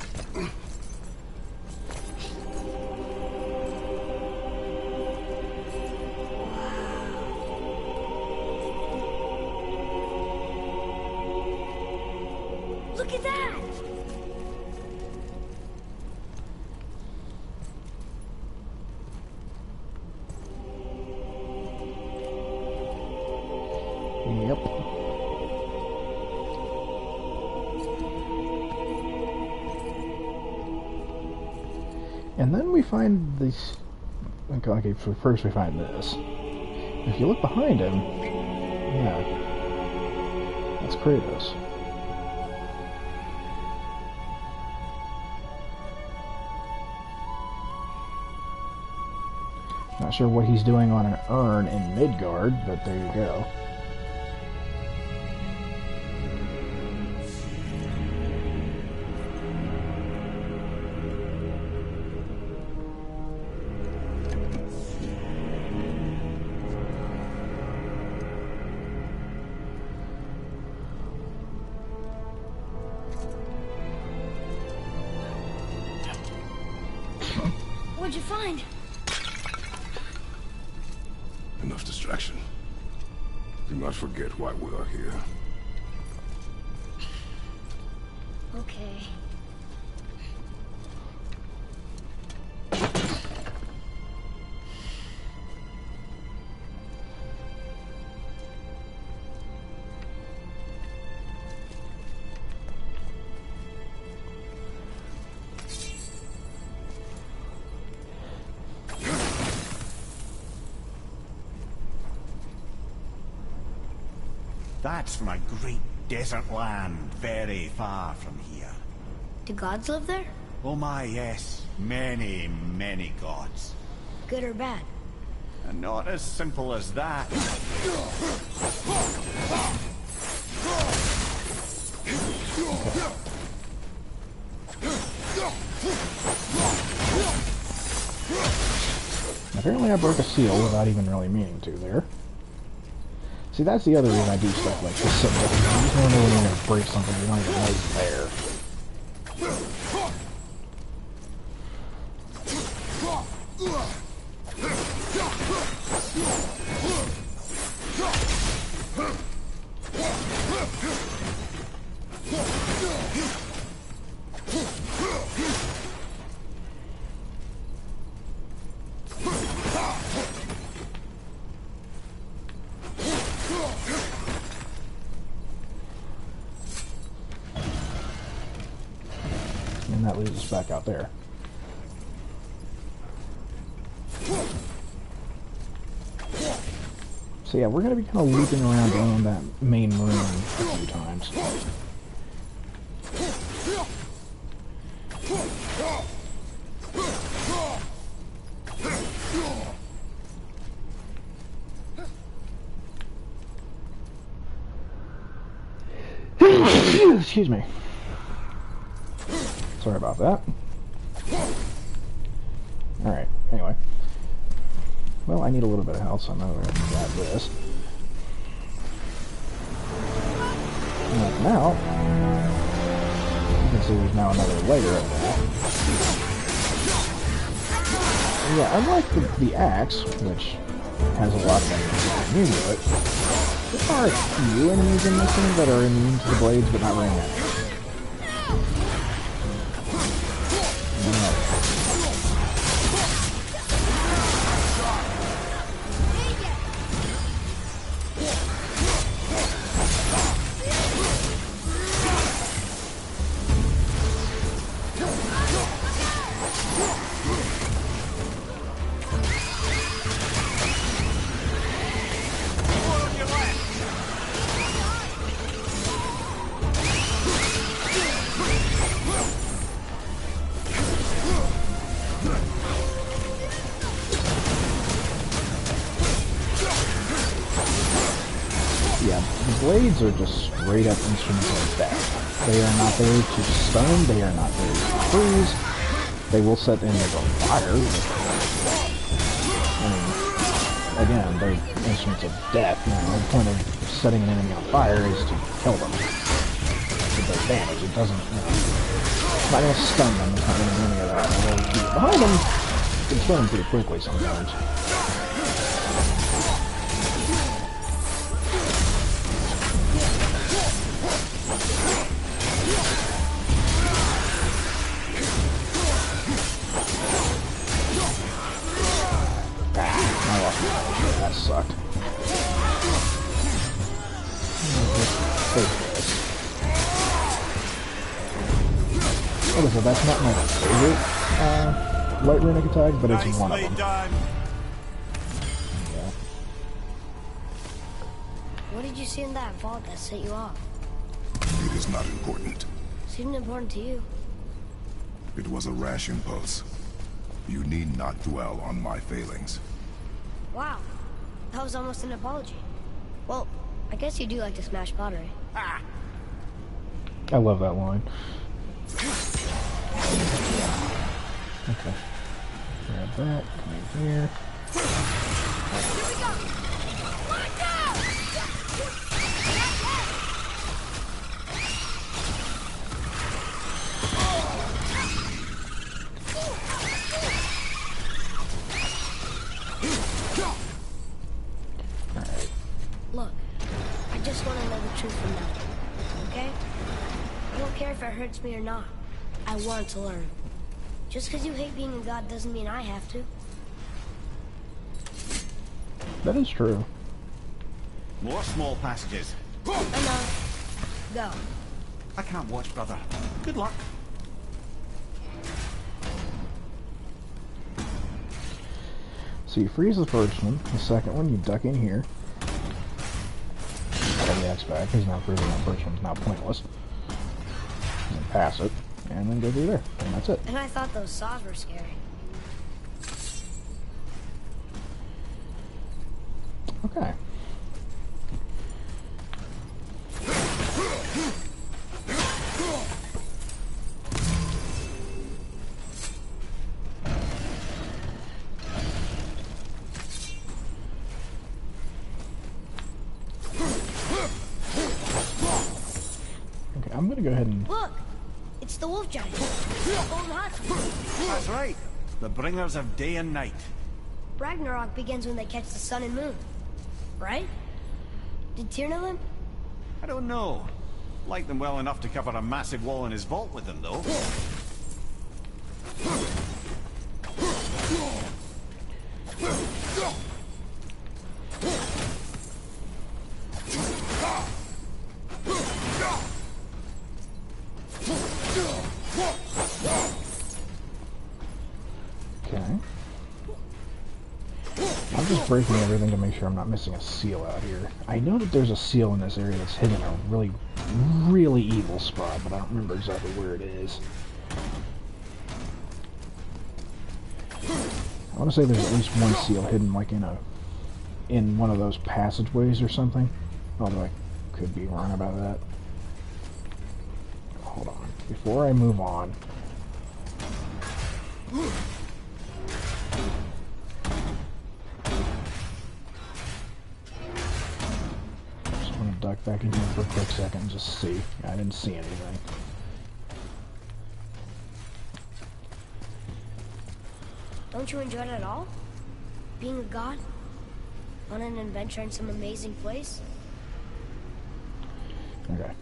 Look at that! Yep. And then we find this. Okay, so first we find this. If you look behind him, yeah, that's Kratos. Not sure what he's doing on an urn in Midgard, but there you go. What'd you find? Enough distraction. Do not forget why we are here. Okay. That's from a great desert land very far from here. Do gods live there? Oh my, yes. Many, many gods. Good or bad? And not as simple as that. Apparently I broke a seal without even really meaning to there. See, that's the other reason I do stuff like this. So you just want to know when you're going to break something you don't even know is there. And that leaves us back out there. So yeah, we're going to be kind of looping around on that main room a few times. Excuse me. Sorry about that. Alright, anyway. Well, I need a little bit of health, so I'm going to grab this. And now, you can see there's now another layer of that. And yeah, unlike the axe, which has a lot of enemies immune to it, there are a few enemies in this thing that are immune to the blades, but not very many. Yeah, the blades are just straight up instruments of death. They are not there to stun, they are not there to freeze. They will set enemies on fire. I mean, again, they're instruments of death. You know, the point of setting an enemy on fire is to kill them. It does damage, it doesn't, you know, it's not going to stun them, it's not going to do any of that. Although, if you get behind them, you can kill them pretty quickly sometimes. That sucked. Okay, so that's not my favorite light runic attack, but it's one of them. Done. Yeah. What did you see in that vault that set you off? It is not important. Seemed important to you. It was a rash impulse. You need not dwell on my failings. Wow. That was almost an apology. Well, I guess you do like to smash pottery. Ah, I love that line. Okay. Grab that, come in here. Here we go! Let go! Alright. Look, I just want to know the truth from now. Okay? I don't care if it hurts me or not. I want to learn. Just because you hate being a god doesn't mean I have to. That is true. more small passages. Enough. Go. I can't watch, brother. Good luck. So you freeze the first one. The second one, you duck in here. Get the X back, because now freezing that first one's now pointless. And then pass it, and then go through there. And that's it. And I thought those saws were scary. Okay. gonna go ahead and... Look! It's the wolf giant. Old Husky. That's right. The bringers of day and night. Ragnarok begins when they catch the sun and moon. Right? Did Tyr know them? I don't know. Like them well enough to cover a massive wall in his vault with them, though. Okay. I'm just breaking everything to make sure I'm not missing a seal out here. I know that there's a seal in this area that's hidden in a really, really evil spot, but I don't remember exactly where it is. I want to say there's at least one seal hidden, like in one of those passageways or something. Although I could be wrong about that. Hold on. Before I move on... just want to duck back in here for a quick second and just see. I didn't see anything. Don't you enjoy it at all? Being a god? On an adventure in some amazing place? Okay.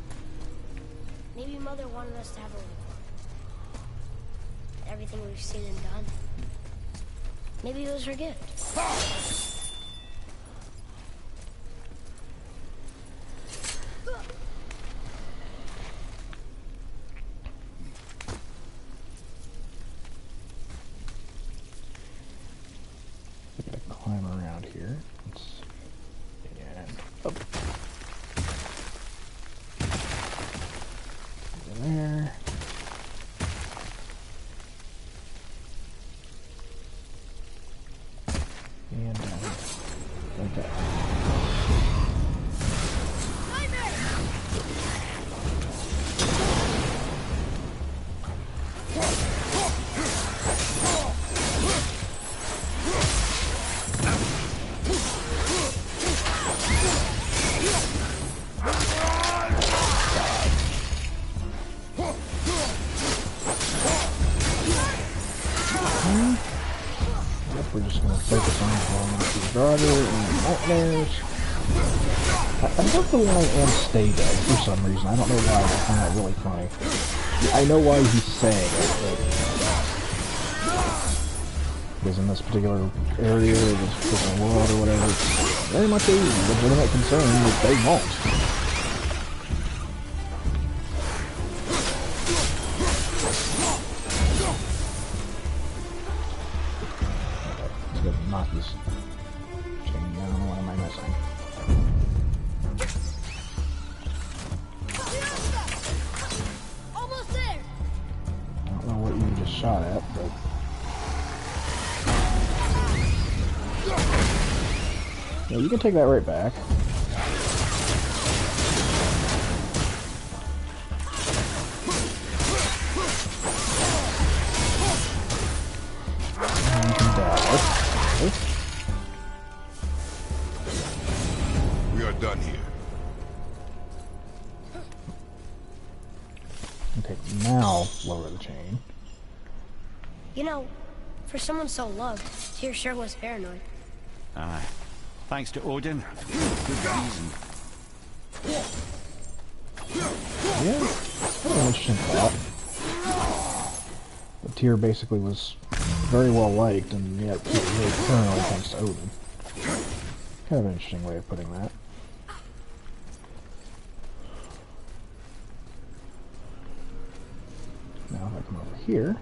Maybe Mother wanted us to have a little fun. Everything we've seen and done. Maybe it was her gift. I gotta climb around here. And up. Over there. And down here. Like that. We're just going to focus on falling off the daughter and nightmares. I love the line and stay dead for some reason. I don't know why, I find that really funny. I know why he's saying it, but... because in this particular area, this particular world or whatever, it's very much a legitimate concern that they won't. Knock this chain down. What am I missing? Almost there. I don't know what you just shot at, but... yeah, you can take that right back. And you can dash. We are done here. Okay, now lower the chain. You know, for someone so loved, Tyr sure was paranoid. Aye. Thanks to Odin. Good reason. Yeah, that's an interesting thought. The Tyr basically was very well liked, and yet he was really paranoid thanks to Odin. Kind of an interesting way of putting that. Now if I come over here...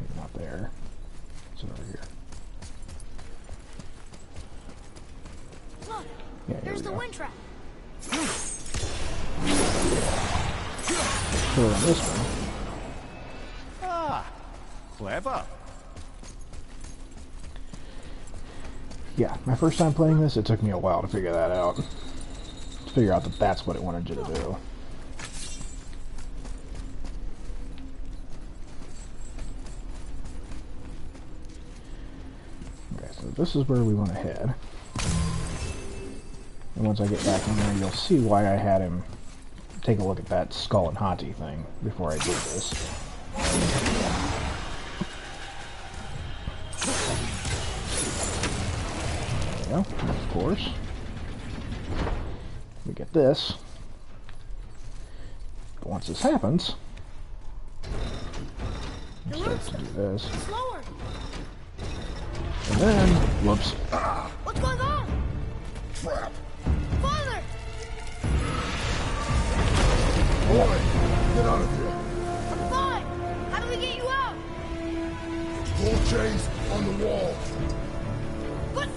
maybe not there. It's over here. Look, Yeah, here there's we the go. wind trap. Put it on this one. Ah, clever. Yeah, my first time playing this, it took me a while to figure that out. To figure out that that's what it wanted you to do. Okay, so this is where we want to head. And once I get back in there, you'll see why I had him take a look at that Skull and Hati thing before I did this. There we go. And of course, we get this. But once this happens, we start to do this. Slower. And then, whoops. What's going on? Trap! Father! Boy, get out of here. I'm fine. How do we get you out? Pull chains on the wall. But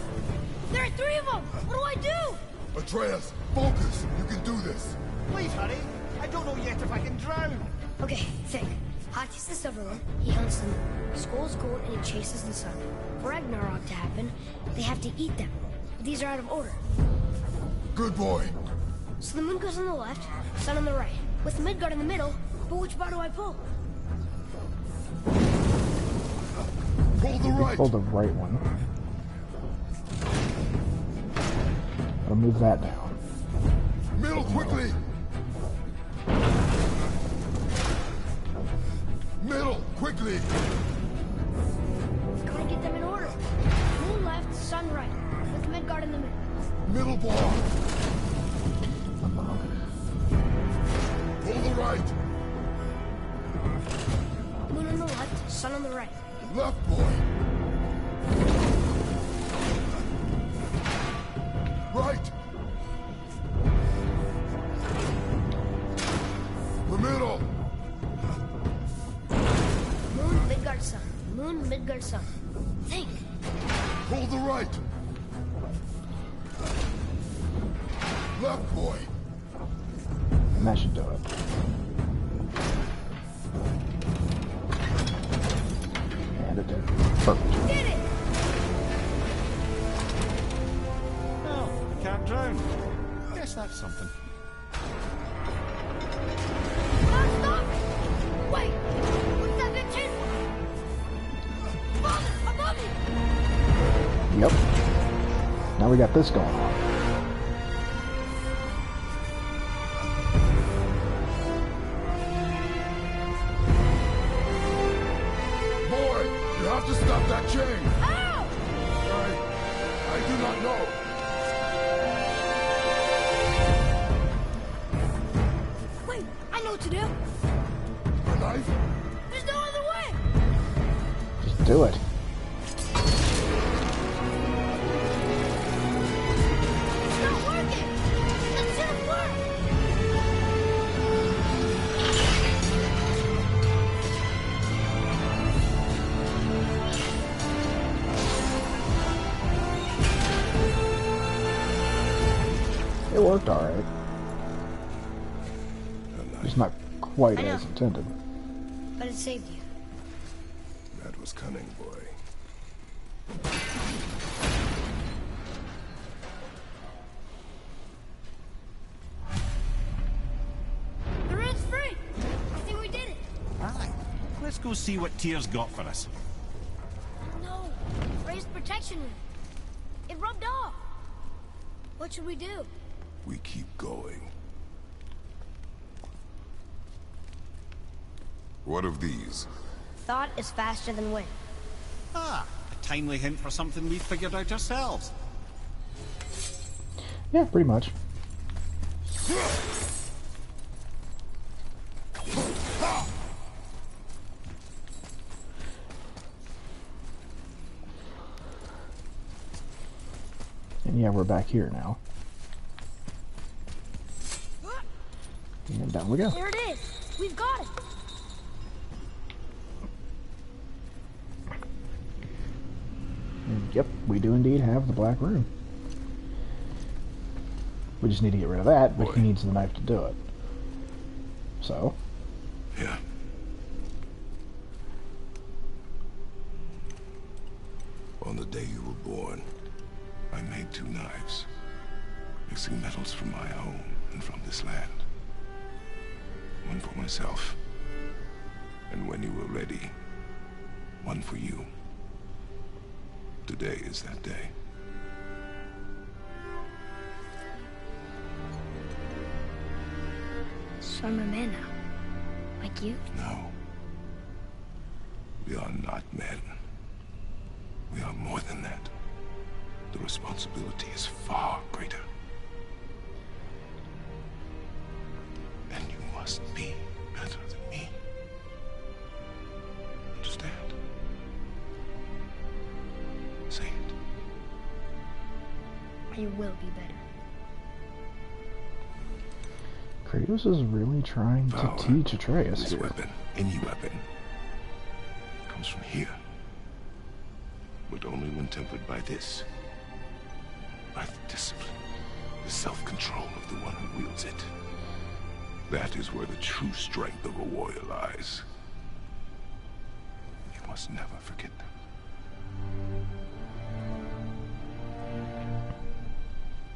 there are 3 of them. What do I do? Atreus, focus. You can do this. Please hurry. I don't know yet if I can drown. Okay, think. Hati's the Silver One. He hunts them. Skull's gold and he chases the sun. For Ragnarok to happen, they have to eat them. But these are out of order. Good boy. So the moon goes on the left, sun on the right. With Midgard in the middle, but which bar do I pull? Pull the right. Pull the right one. I'll move that down. Middle, quickly. Middle, quickly. Gotta get them in order. Moon left, sun right. With Midgard in the middle. Middle bar. Pull the right. Moon on the left, sun on the right. Left, boy. Right. The middle. Moon, Midgard, sun. Moon, Midgard, sun. Think. Pull the right. Left, boy. And that should do it. And it did. Perfect. Did it! Well, can't drown. Guess that's something. Stop! Wait! What's that big tin? Father, above you! Yep. Now we got this going on. Boy, you have to stop that chain. Ow! I do not know. Wait, I know what to do. A knife? There's no other way! Just do it. It's not working! That shouldn't work! It worked alright. It's not quite I know. as intended. But it saved you. That was cunning, boy. The red's free! I think we did it! Aye. Let's go see what Tyr's got for us. No! Raised protection ring. It rubbed off! What should we do? We keep going. What of these? Thought is faster than wind. Ah, a timely hint for something we've figured out ourselves. Yeah, pretty much. And yeah, we're back here now. And down we go. There it is! We've got it! And yep, we do indeed have the black room. We just need to get rid of that, but he needs the knife to do it. So, Yeah. On the day you were born, I made 2 knives, mixing metals from my home and from this land. One for myself, and when you were ready, one for you. Today is that day. So I'm a man now. Like you? No. We are not men. We are more than that. The responsibility is far greater. And you must be better than me. Understand? Say it. You will be better. Kratos is really trying to Power. teach Atreus This here. weapon, any weapon, comes from here. But only when tempered by this. By the discipline, the self-control of the one who wields it. That is where the true strength of a warrior lies. You must never forget them.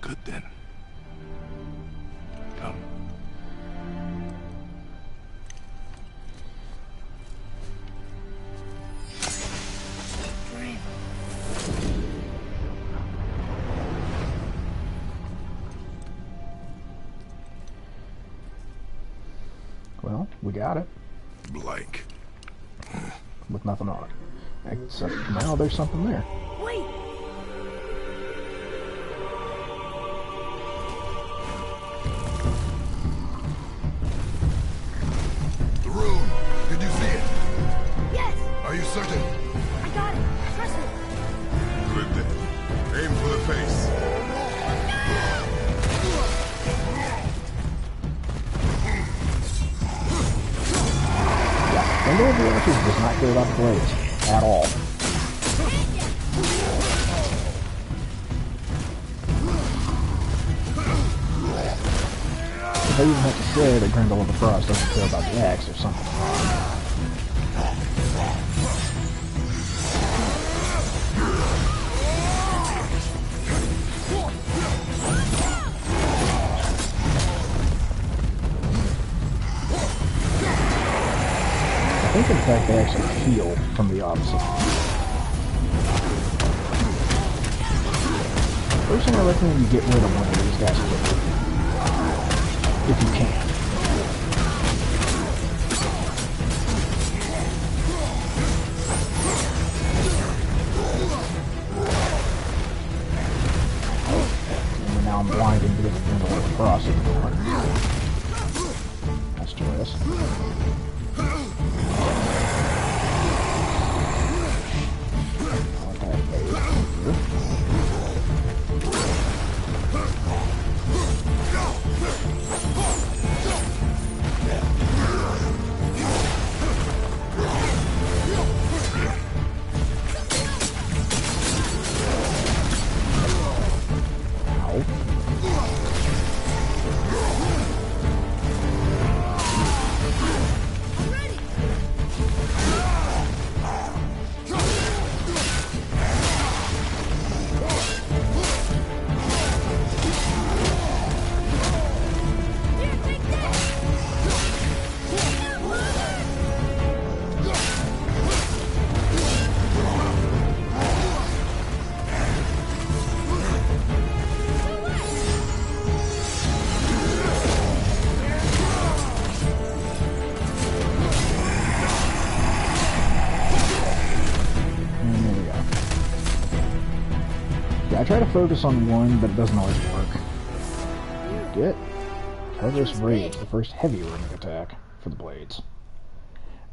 Good then. Come. Dream. Well, we got it. Blank. With nothing on it. Except now there's something there. Wait! The rune! Did you see it? Yes! Are you certain? I got it! Trust me! Good then. Aim for the face. Thunder of the Ashes does not care about the blades. At all. If I even have to say that Grendel of the Frost doesn't care about the axe or something wrong. I think in fact they actually heal from the opposite. Personally, I recommend you get rid of one of these guys quickly. If you can. And now I'm blinded because of Grendel of the Frost anymore. That's joyous. I try to focus on one, but it doesn't always work. Get Tartarus Rage, the first heavy runic attack for the blades.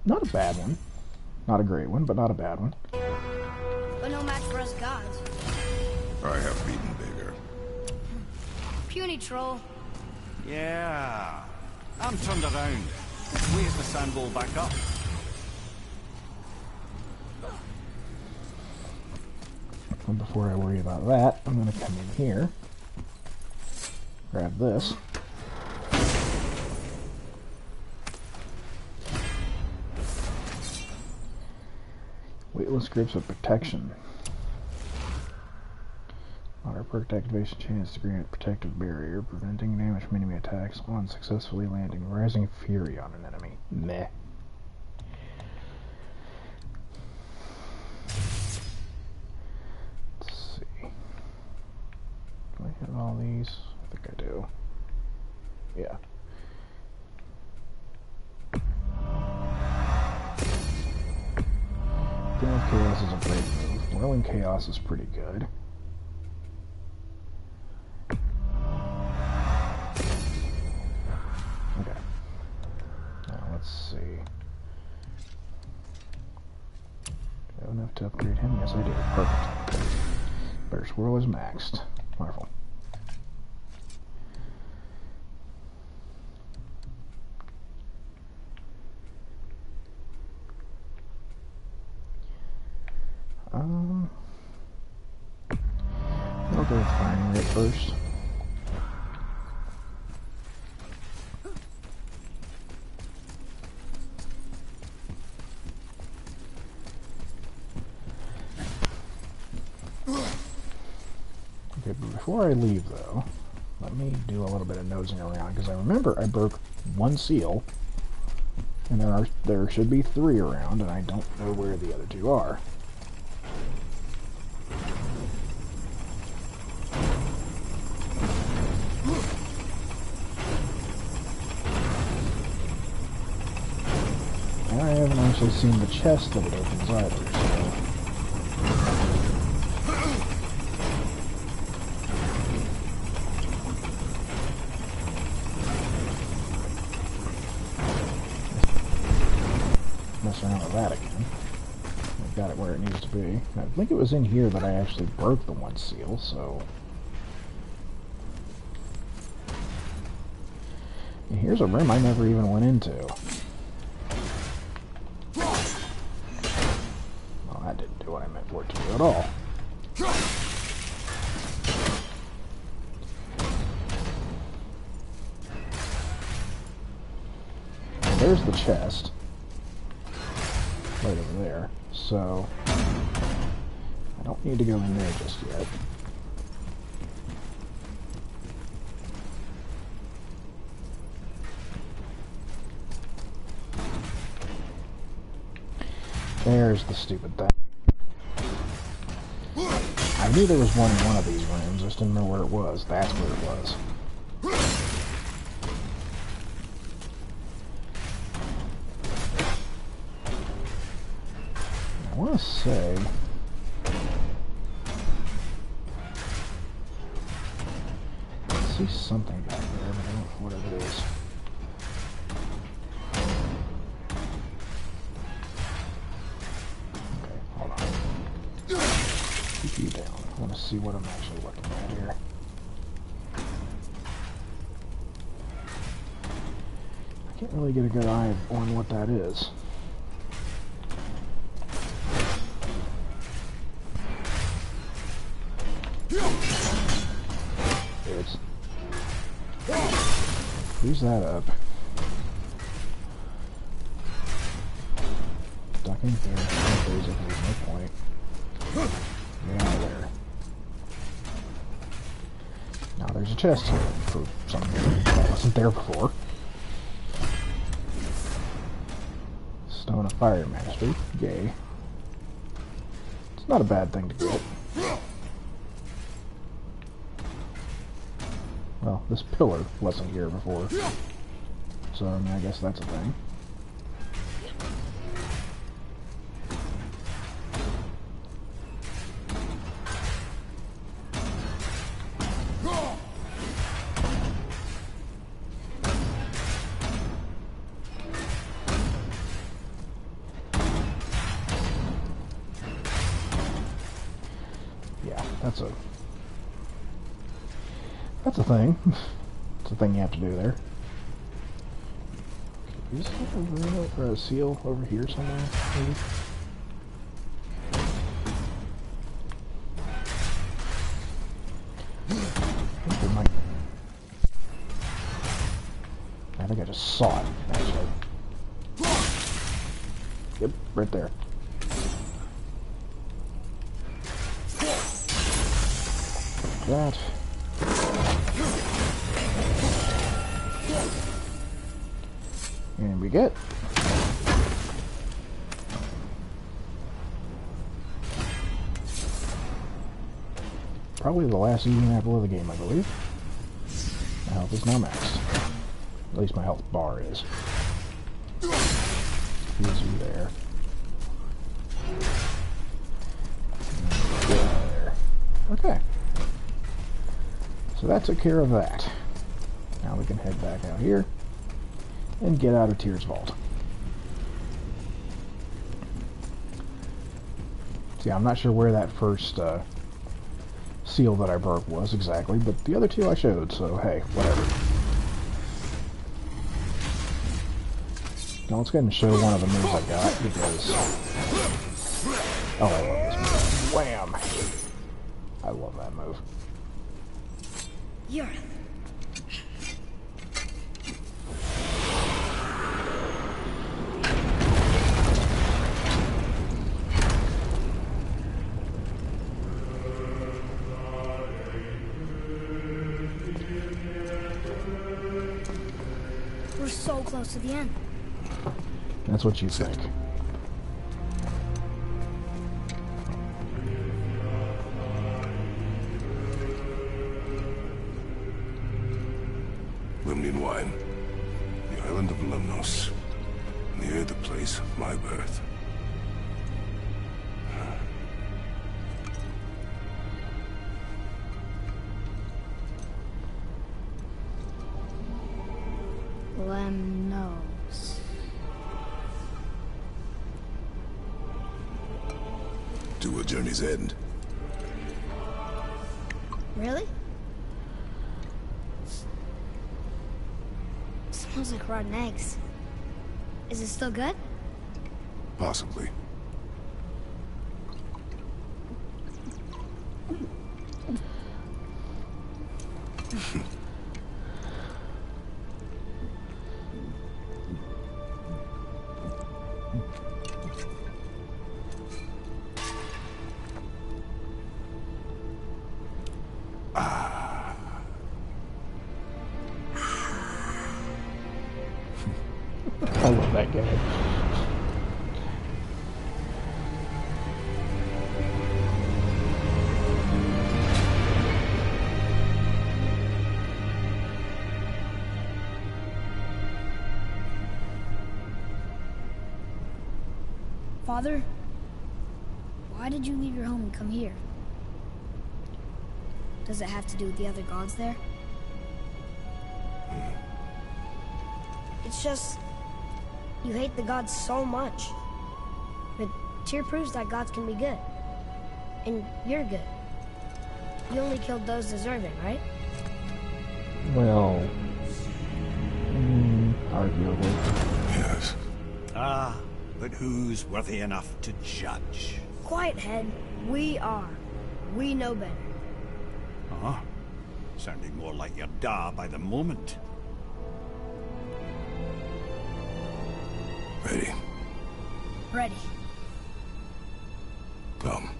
Not a bad one. Not a great one, but not a bad one. But no match for us gods. I have beaten bigger. Puny troll. Yeah. I'm turned around. Where's the sandball back up? And before I worry about that, I'm going to come in here, grab this. Weightless grips of protection. Auto perk activation chance to grant protective barrier, preventing damage from enemy attacks on successfully landing Rising Fury on an enemy. Meh. Do I have all these? I think I do. Yeah. Working with Chaos is a great move. Whirling Chaos is pretty good. Okay. Now let's see. Do I have enough to upgrade him? Yes, I do. Perfect. Better Swirl is maxed. Wonderful. I'll go with Firing Rate first. Okay, but before I leave though, let me do a little bit of nosing around, because I remember I broke one seal, and there should be 3 around, and I don't know where the other 2 are. I haven't actually seen the chest that it opens either, so... Mess around with that again. I've got it where it needs to be. I think it was in here that I actually broke the one seal, so... And here's a room I never even went into. That didn't do what I meant for it to do at all. And there's the chest. Right over there. So, I don't need to go in there just yet. There's the stupid thing. I knew there was one in one of these rooms, I just didn't know where it was. That's where it was. I want to say... I see something back there, but I don't know what it is. You down. I want to see what I'm actually looking at here. I can't really get a good eye on what that is. It's... Use that up. Ducking there. Basically, there's no point. Get out of there. Now there's a chest here for some reason that wasn't there before. Stone of Fire Mastery. Yay. It's not a bad thing to get. Well, this pillar wasn't here before. So, I mean, I guess that's a thing. That's a thing. It's a thing you have to do there. Is there a seal over here somewhere, maybe? I think I just saw it, actually. Yep, right there. That. And we get probably the last eating apple of the game, I believe. My health is now maxed. At least my health bar is. Easy there. that took care of that. Now we can head back out here and get out of Tyr's vault. See, I'm not sure where that first seal that I broke was exactly, but the other two I showed, so hey, whatever. Now let's go ahead and show one of the moves I got, because... Oh, I love this move. Wham! I love that move. You're... We're so close to the end. That's what you think. Lemnian wine. The island of Lemnos. Near the place of my birth. Lemnos. To a journey's end. Really? Smells like rotten eggs. Is it still good? Possibly. I love that game. Father, why did you leave your home and come here? Does it have to do with the other gods there? It's just... you hate the gods so much. But Tyr proves that gods can be good. And you're good. You only killed those deserving, right? Well... arguably. Yes. Ah, but who's worthy enough to judge? Quiet head. We are. We know better. Huh? Sounding more like your da by the moment. Ready? Ready. Come.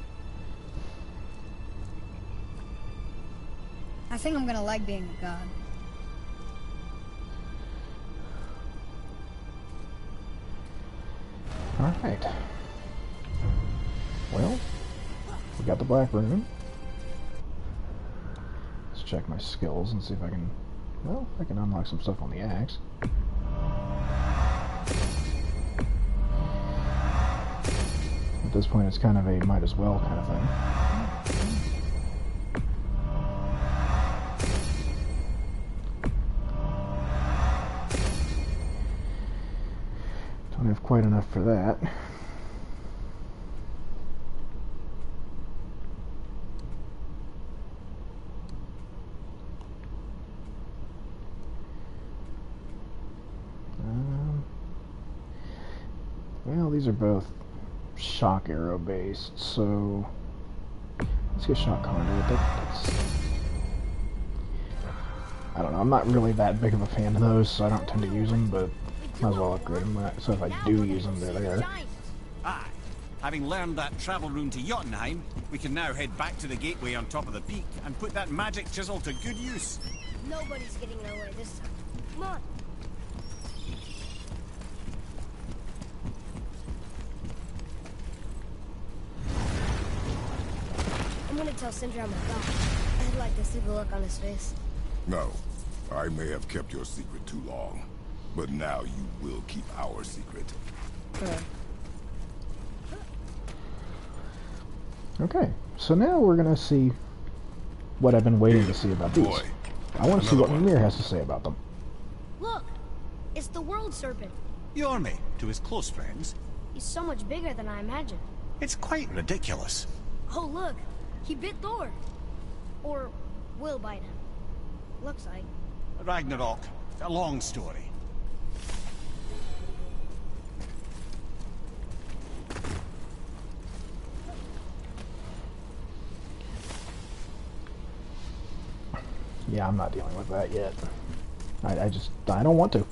I think I'm gonna like being a god. Alright. Well, we got the black rune. Let's check my skills and see if I can... well, I can unlock some stuff on the axe. At this point, it's kind of a might as well kind of thing. Don't have quite enough for that. Well, these are both shock arrow based, so let's get shock conduit. I don't know, I'm not really that big of a fan of those, so I don't tend to use them, but might as well upgrade them, so if I do use them, they're there. Aye. Having learned that travel rune to Jotunheim, we can now head back to the gateway on top of the peak and put that magic chisel to good use. Nobody's getting in our way this time. Come on. I'm gonna tell Sindri I'm a god. I'd like to see the look on his face. No. I may have kept your secret too long. But now you will keep our secret. Okay, so now we're gonna see what I've been waiting to see about these. Boy, I want to see what Mimir has to say about them. Look! It's the World Serpent. Yormi, to his close friends. He's so much bigger than I imagined. It's quite ridiculous. Oh, look! He bit Thor! Or will bite him. Looks like. Ragnarok, a long story. Yeah, I'm not dealing with that yet. I don't want to.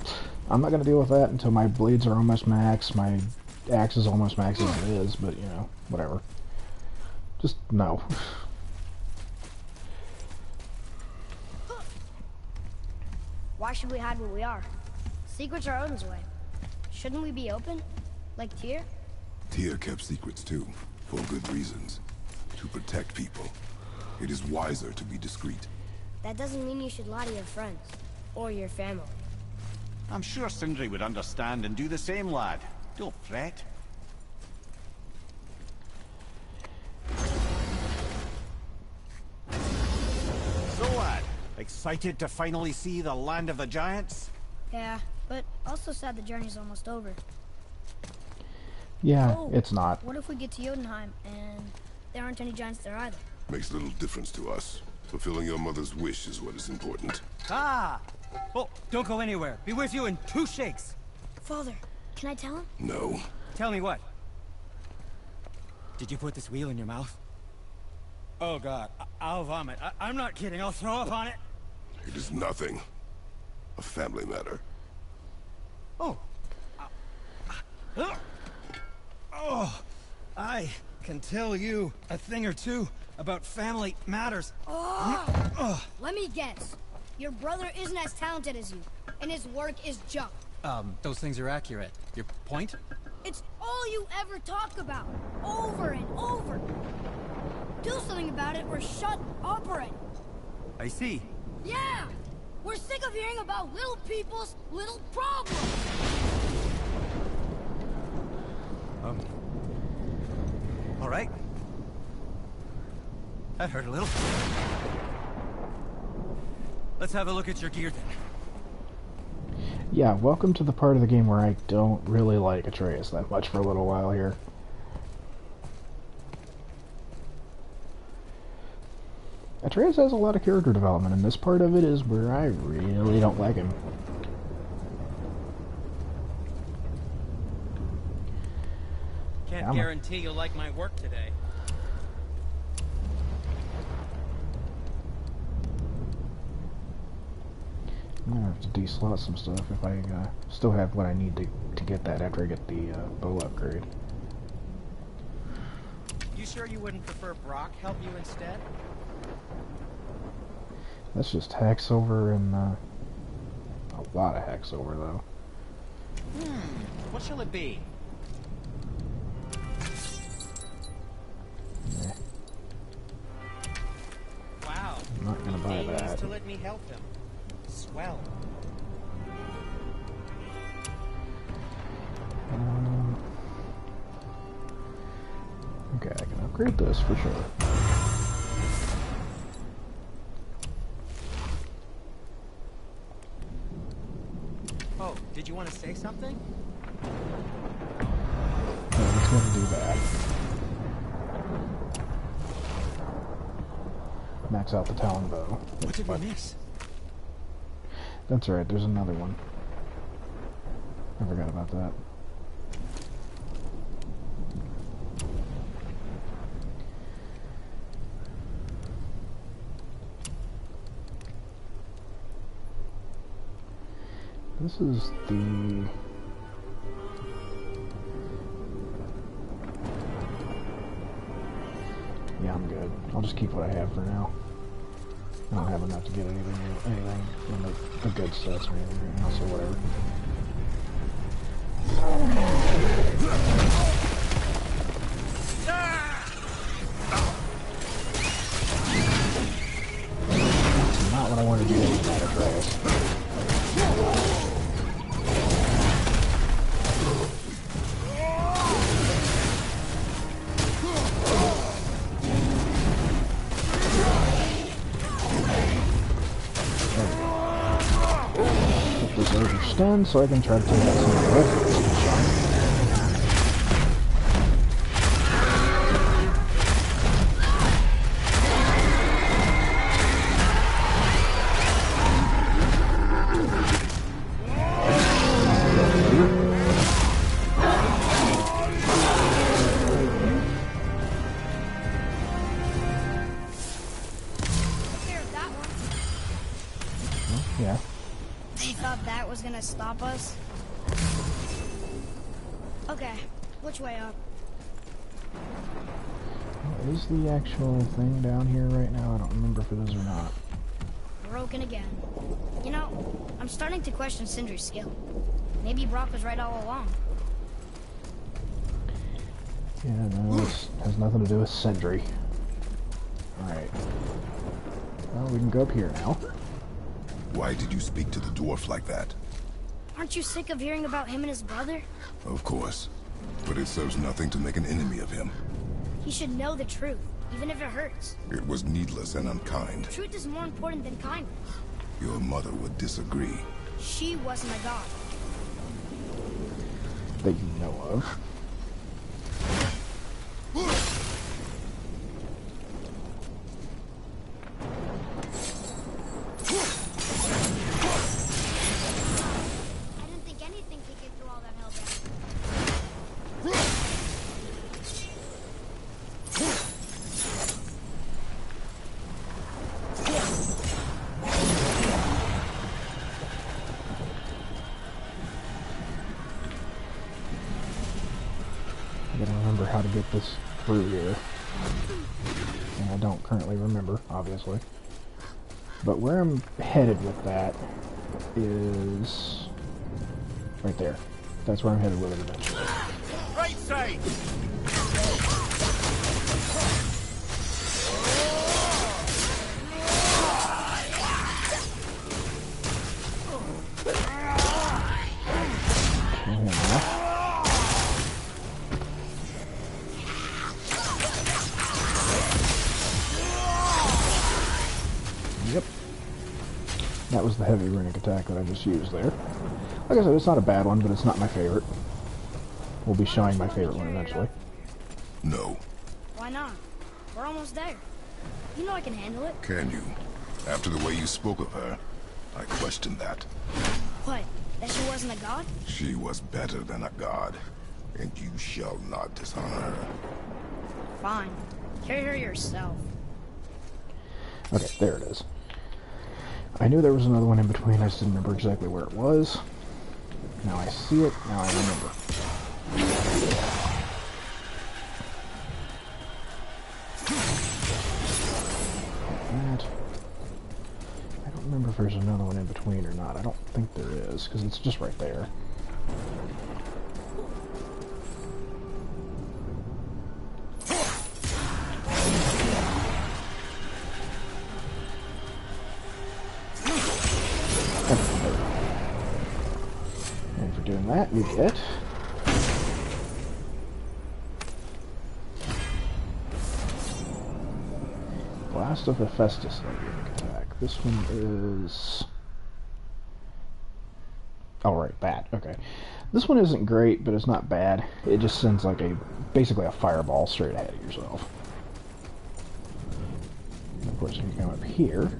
I'm not going to deal with that until my blades are almost max, my axe is almost max as it is, but, you know, whatever. Just, no. Why should we hide where we are? Secrets are Odin's way. Shouldn't we be open? Like Tyr? Tyr kept secrets too, for good reasons. To protect people. It is wiser to be discreet. That doesn't mean you should lie to your friends. Or your family. I'm sure Sindri would understand and do the same, lad. Don't fret. So, lad, excited to finally see the land of the giants? Yeah, but also sad the journey's almost over. Yeah, Oh, it's not. What if we get to Jotunheim and there aren't any giants there either? Makes little difference to us. Fulfilling your mother's wish is what is important. Ah! Oh, don't go anywhere. Be with you in 2 shakes. Father, can I tell him? No. Tell me what? Did you put this wheel in your mouth? Oh God, I'll vomit. I'm not kidding. I'll throw up on it. It is nothing. A family matter. Oh. Oh, I can tell you a thing or two about family matters. Let me guess. Your brother isn't as talented as you, and his work is junk. Those things are accurate. Your point? It's all you ever talk about, over and over. Do something about it or shut up already. I see. Yeah! We're sick of hearing about little people's little problems. All right. That hurt a little. Let's have a look at your gear then. Yeah, welcome to the part of the game where I don't really like Atreus that much for a little while here. Atreus has a lot of character development, and this part of it is where I really don't like him. Can't guarantee you'll like my work today. I'm gonna have to de-slot some stuff if I still have what I need to get that after I get the bow upgrade. You sure you wouldn't prefer Brock help you instead? That's just hex over and a lot of hex over though. What shall it be? Yeah, Wow. I'm not gonna buy He wants that. to let me help him. Swell. Okay, I can upgrade this for sure. Oh, did you want to say something? Yeah, let's go ahead and do that. Max out the Talon bow. What did we miss? That's alright, there's another one. I forgot about that. This is the... Yeah, I'm good. I'll just keep what I have for now. I don't have enough to get anything in the good sets or anything else or whatever. That's not what I wanted to do with that Atreus. done so I can try to take out some of the rest of this shot. Yeah. They thought that was gonna stop us? Okay, which way up? Well, is the actual thing down here right now? I don't remember if it is or not. Broken again. You know, I'm starting to question Sindri's skill. Maybe Brock was right all along. Yeah, no, this has nothing to do with Sindri. Alright. Well, we can go up here now. Why did you speak to the dwarf like that? Aren't you sick of hearing about him and his brother? Of course. But it serves nothing to make an enemy of him. He should know the truth, even if it hurts. It was needless and unkind. Truth is more important than kindness. Your mother would disagree. She wasn't a god. That you know of. I didn't think anything could get through all that hell I gotta remember how to get this through here. And I don't currently remember, obviously. But where I'm headed with that is right there. That's where I'm headed with it eventually. Right side! Yep. That was the heavy runic attack that I just used there. Like I said, it's not a bad one, but it's not my favorite. We'll be showing my favorite one eventually. No. Why not? We're almost there. You know I can handle it. Can you? After the way you spoke of her, I question that. What? That she wasn't a god? She was better than a god, and you shall not dishonor her. Fine. Carry her yourself. Okay, there it is. I knew there was another one in between, I just didn't remember exactly where it was. Now I see it, now I remember. That. I don't remember if there's another one in between or not. I don't think there is, because it's just right there. And for doing that, you get Blast of Hephaestus runic attack. This one is... Oh, right, bad. Okay. This one isn't great, but it's not bad. It just sends like basically a fireball straight ahead of yourself. And of course, you can come up here.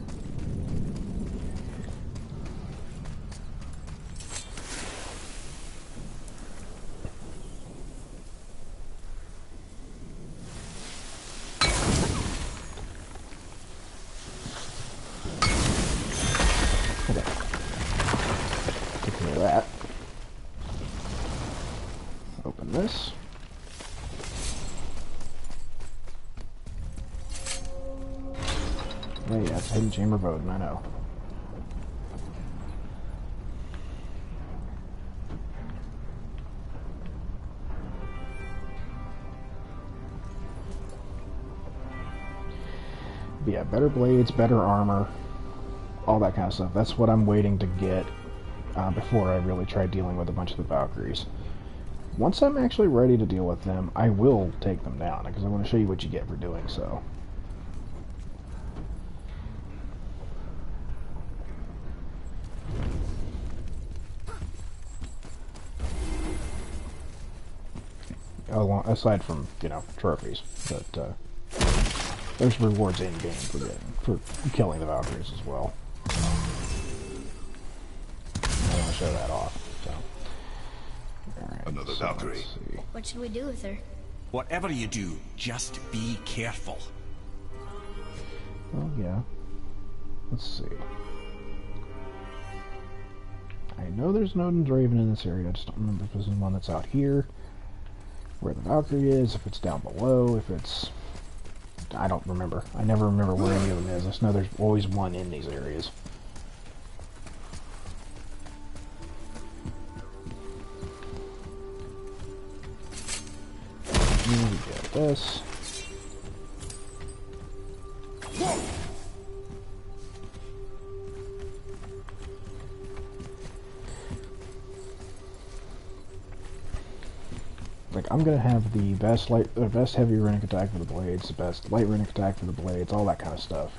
That. Open this. Oh yeah, it's Hidden Chamber of Odin, I know. But yeah, better blades, better armor, all that kind of stuff. That's what I'm waiting to get before I really try dealing with a bunch of the Valkyries. Once I'm actually ready to deal with them, I will take them down, because I want to show you what you get for doing so. aside from, you know, trophies. But there's rewards in game for killing the Valkyries as well. I want to show that off. So, alright, Another Valkyrie. let's see. What should we do with her? Whatever you do, just be careful. Well, yeah. Let's see. I know there's an Odin's Raven in this area. I just don't remember if there's one that's out here, where the Valkyrie is, if it's down below, if it's... I don't remember. I never remember where any of them is. I just know there's always one in these areas. Here we get this. Like, I'm gonna have the best heavy runic attack for the blades, the best light runic attack for the blades, all that kind of stuff,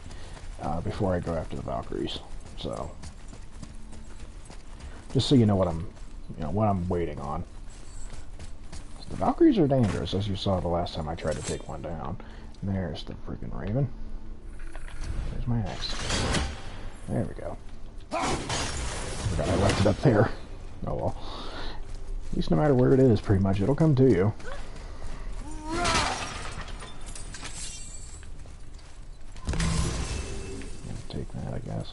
before I go after the Valkyries. So, just so you know what I'm waiting on. The Valkyries are dangerous, as you saw the last time I tried to take one down. And there's the freaking Raven. There's my axe. There we go. Forgot I left it up there. Oh well. At least no matter where it is, pretty much, it'll come to you. Take that, I guess.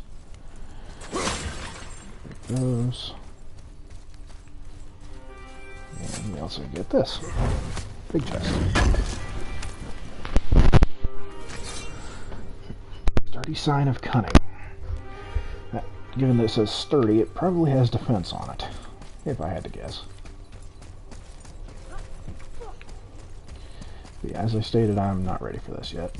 Take those. And we also get this. Big chest. Sturdy sign of cunning. Given that it says sturdy, it probably has defense on it. If I had to guess. But yeah, as I stated, I'm not ready for this yet.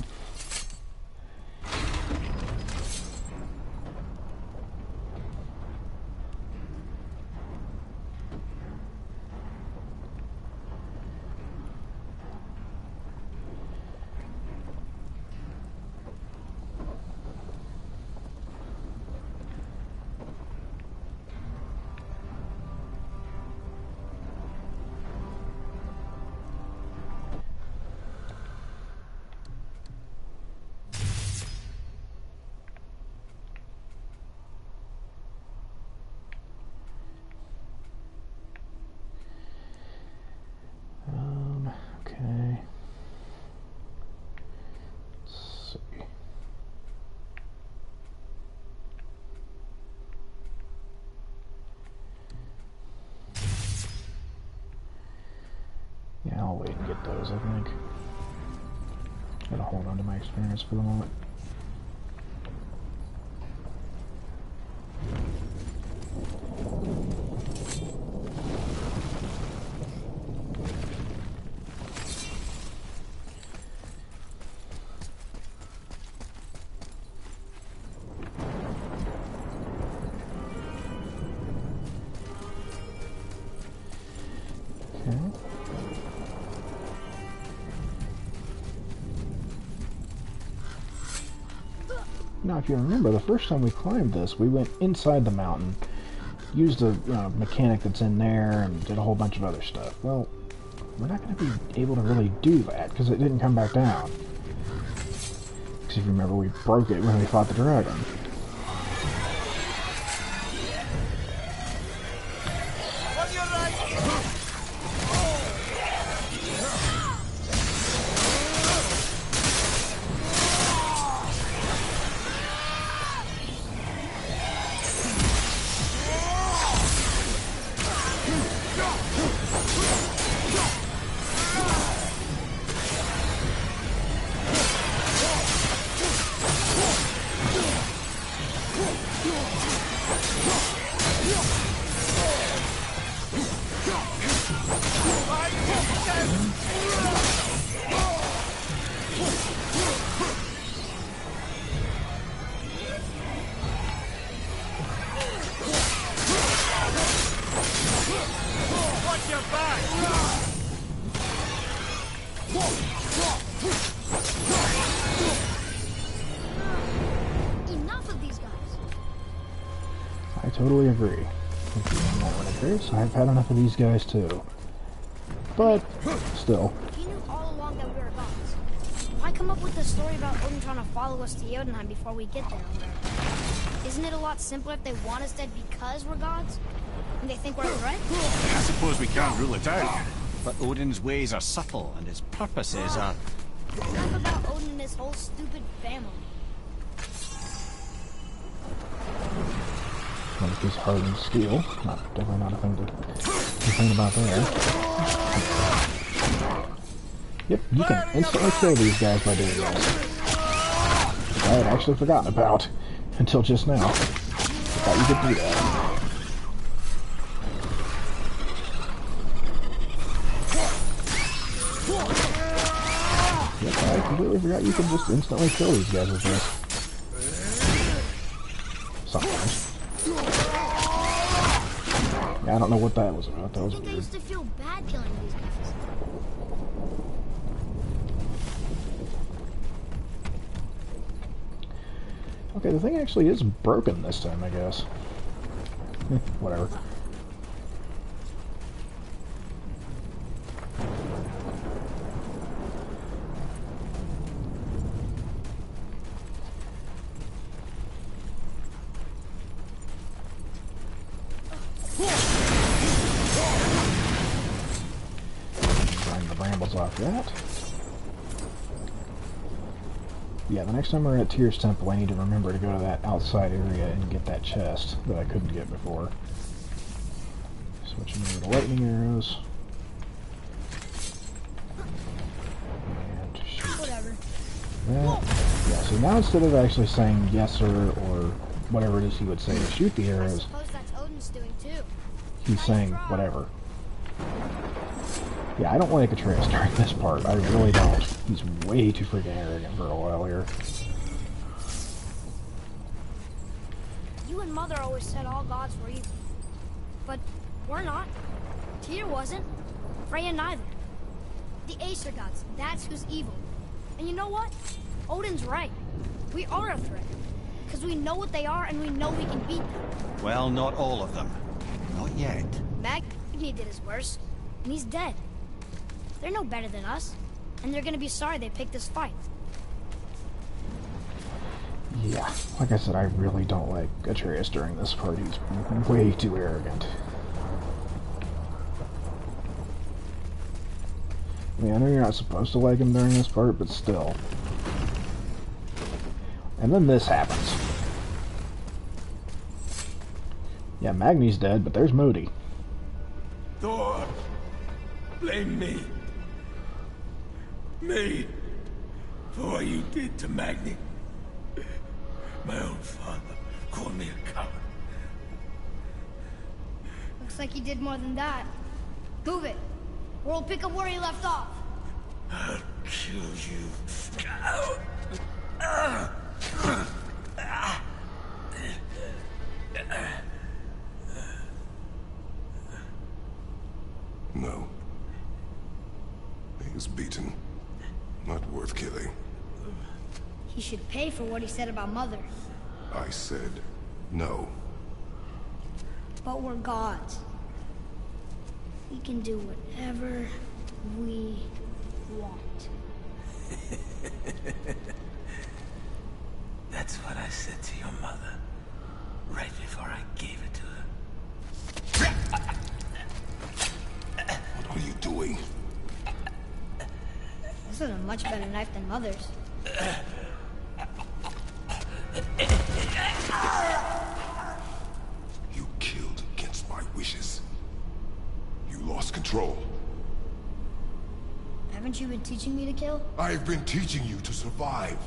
Okay. Let's see. Yeah, I'll wait and get those, I think. Gotta hold on to my experience for the moment. Now, if you remember, the first time we climbed this, we went inside the mountain, used a mechanic that's in there, and did a whole bunch of other stuff. Well, we're not going to be able to really do that, because it didn't come back down. Because if you remember, we broke it when we fought the dragon. Enough of these guys. I totally agree. I've had enough of these guys too. but still. He knew all along that we were gods. Why come up with the story about Odin trying to follow us to Jotunheim before we get there? Isn't it a lot simpler if they want us dead because we're gods? And they think we're right? I suppose we can't rule it out. But Odin's ways are subtle, and his purposes are... Enough about Odin and his whole stupid family. Like this hardened steel. Definitely not a thing to think about there. Yep, you can instantly kill these guys by doing this. Which I had actually forgotten about until just now. I thought you could do that. Yep, I completely forgot you could just instantly kill these guys with this. Sometimes. Yeah, I don't know what that was about. That was I think I weird. used to feel bad killing these guys. Okay, the thing actually is broken this time, I guess. Whatever. Grind the brambles off that. Yeah, the next time we're at Tyr's Temple, I need to remember to go to that outside area and get that chest that I couldn't get before. Switching over to lightning arrows. And shoot. Whatever. That. Yeah, so now instead of actually saying yes sir or whatever it is he would say to shoot the I arrows, suppose that's Odin's doing too. he's saying whatever. Yeah, I don't like Atreus during this part. I really don't. He's way too freaking arrogant for a while here. You and Mother always said all gods were evil. But we're not. Tyr wasn't. Freya neither. The Aesir gods, that's who's evil. And you know what? Odin's right. We are a threat. Because we know what they are and we know we can beat them. Well, not all of them. Not yet. Magni did his worst. And he's dead. They're no better than us. And they're gonna be sorry they picked this fight. Yeah, like I said, I really don't like Atreus during this part. He's way too arrogant. I mean, I know you're not supposed to like him during this part, but still. And then this happens. Yeah, Magni's dead, but there's Modi. Thor, blame me. Me. For what you did to Magni. My own father called me a coward. Looks like he did more than that. Move it. Or we'll pick up where he left off. I'll kill you. No. He is beaten. Not worth killing. He should pay for what he said about Mother. I said no. But we're gods. We can do whatever we want. That's what I said to your mother. Right before I gave it to her. What are you doing? This is a much better knife than Mother's. You killed against my wishes. You lost control. Haven't you been teaching me to kill? I've been teaching you to survive.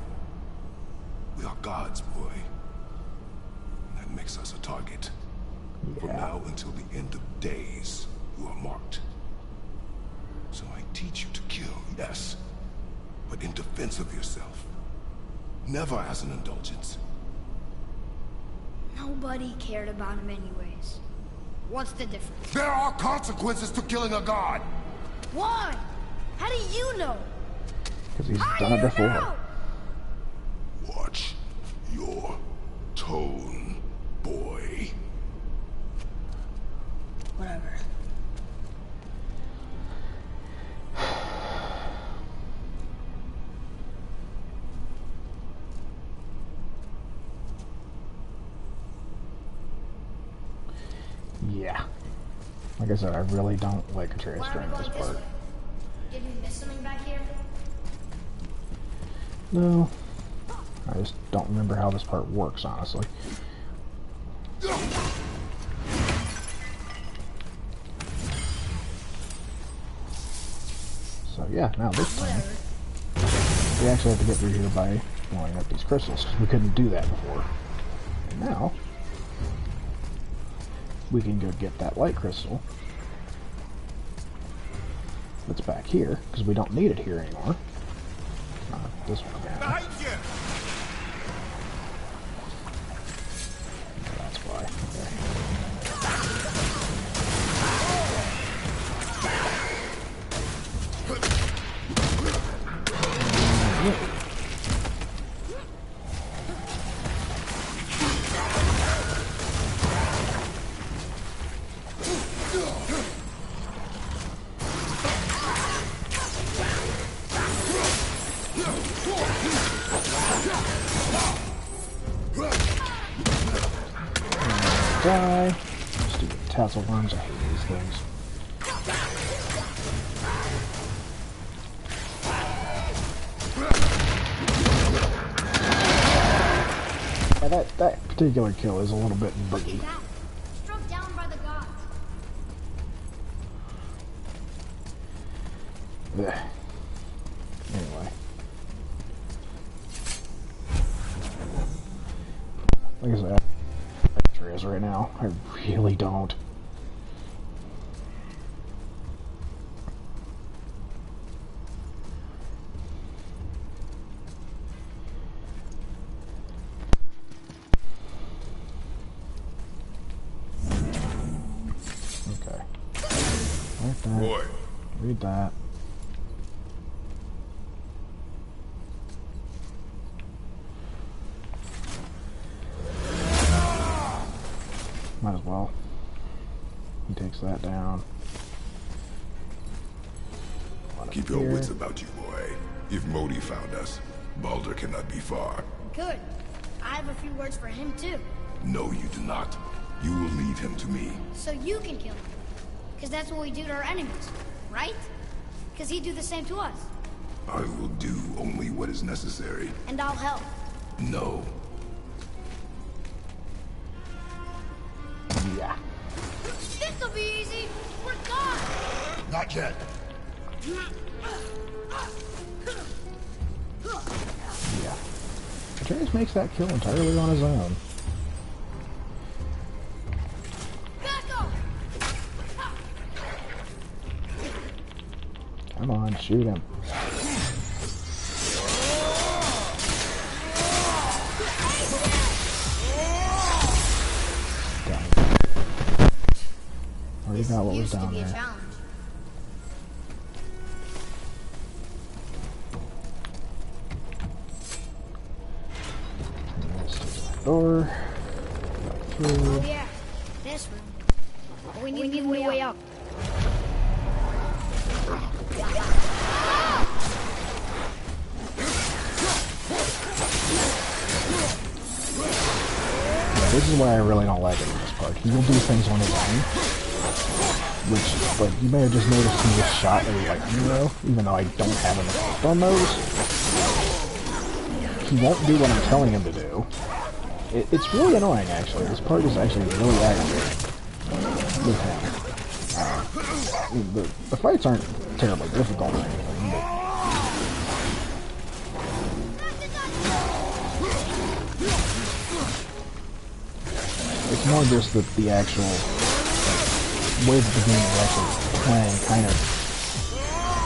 We are gods, boy. That makes us a target. From now until the end of days, you are marked. So I teach you to kill, yes. But in defense of yourself. Never as an indulgence. Nobody cared about him anyways. What's the difference? There are consequences to killing a god! Why? How do you know? Because he's How done do it you before. know? Watch your tone, boy. Whatever. Like I said, I really don't like Atreus Why are during we this going this part. way? Did we miss something back here? No. I just don't remember how this part works, honestly. So yeah, now this time, we actually have to get through here by blowing up these crystals, because we couldn't do that before. And now, we can go get that light crystal that's back here, because we don't need it here anymore. This one now. Behind you! That's why. Okay. Die. Stupid tassel worms, I hate these things. Yeah, that particular kill is a little bit buggy. Struck down by the gods. Ugh. Anyway. Like I said, Atreus right now. I really don't. Okay. Like that. Boy, Read that. Might as well. He takes that down. keep your wits about you, boy. If Modi found us, Baldur cannot be far. Good. I have a few words for him, too. No, you do not. You will leave him to me. So you can kill him. Because that's what we do to our enemies, right? Because he'd do the same to us. I will do only what is necessary. And I'll help. No. Yeah. This'll be easy. We're gone. Not yet. Yeah. Atreus makes that kill entirely on his own. Back up. Come on, shoot him. Already got what was Used to down be a there. challenge. Door. Through. Oh yeah, this room. But we need a way up. This is what I really don't like in this part. He will do things on his own, which, like, you may have just noticed he just shot a lightning arrow, even though I don't have an effect on those. He won't do what I'm telling him to do. It's really annoying, actually. This part is actually really aggravating with him. The fights aren't terribly difficult or anything, but it's more just that the actual way that the game is actually playing kind of...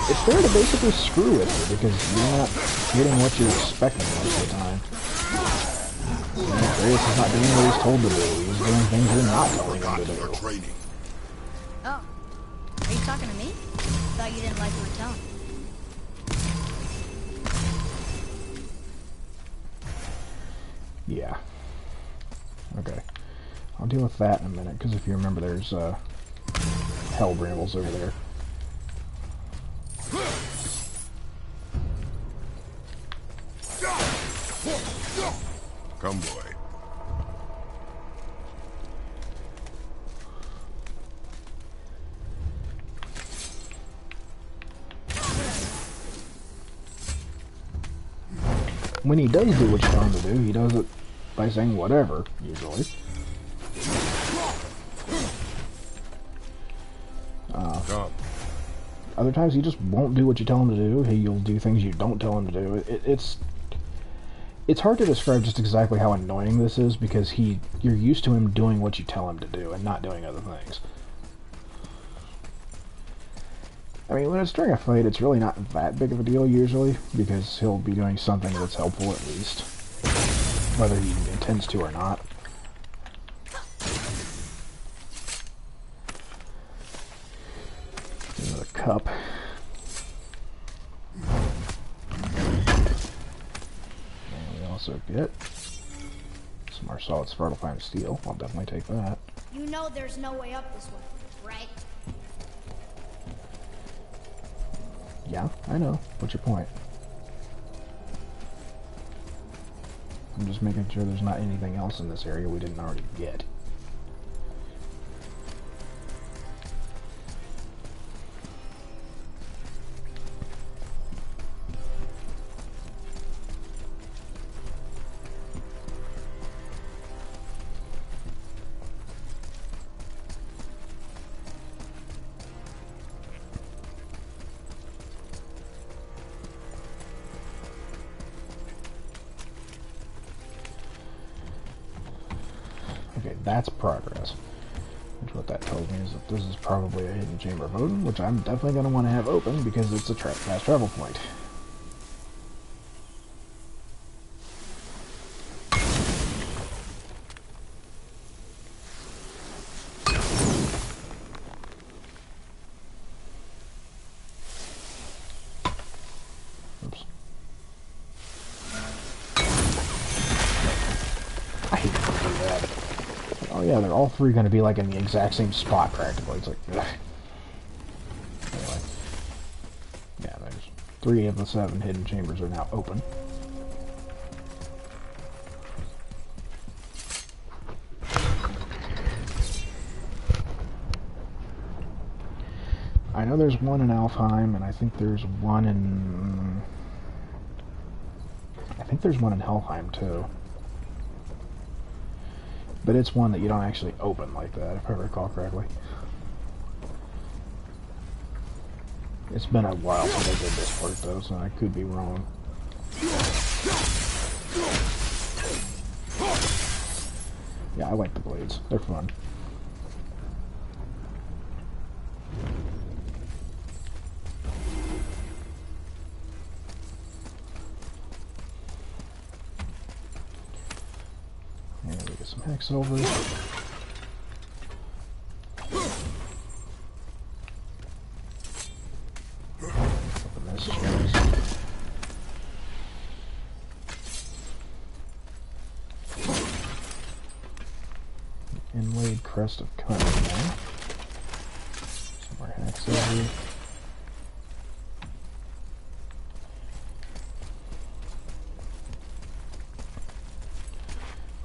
It's there to basically screw with you, because you're not getting what you're expecting most of the time. Atreus is not doing what he's told to do. He's doing things you're not telling him to do. Training. Oh, are you talking to me? Thought you didn't like my tone. Yeah. Okay. I'll deal with that in a minute, because if you remember, there's hell brambles over there. Come, boy. when he does do what you tell him to do, he does it by saying whatever, usually. Other times he just won't do what you tell him to do. He'll do things you don't tell him to do. It's hard to describe just exactly how annoying this is, because you're used to him doing what you tell him to do and not doing other things. I mean, when it's during a fight, it's really not that big of a deal usually, because he'll be doing something that's helpful at least, whether he intends to or not. Another cup. And we also get some more solid Svartalfheim steel. I'll definitely take that. You know there's no way up this way, right? Yeah, I know. What's your point? I'm just making sure there's not anything else in this area we didn't already get. Okay, that's progress. Which what that tells me is that this is probably a hidden chamber of Odin, which I'm definitely going to want to have open because it's a fast travel point. Oops. I hate to do that. Oh yeah, they're all three going to be like in the exact same spot practically. It's like, ugh. Anyway. Yeah, there's 3 of the 7 hidden chambers are now open. I know there's one in Alfheim, and I think there's one in... I think there's one in Helheim too. But it's one that you don't actually open like that, if I recall correctly. It's been a while since I did this part though, so I could be wrong. Yeah, I like the blades. They're fun. And we get some hex over. Open this chest. Inlaid crest of cunning there. Some more hex over.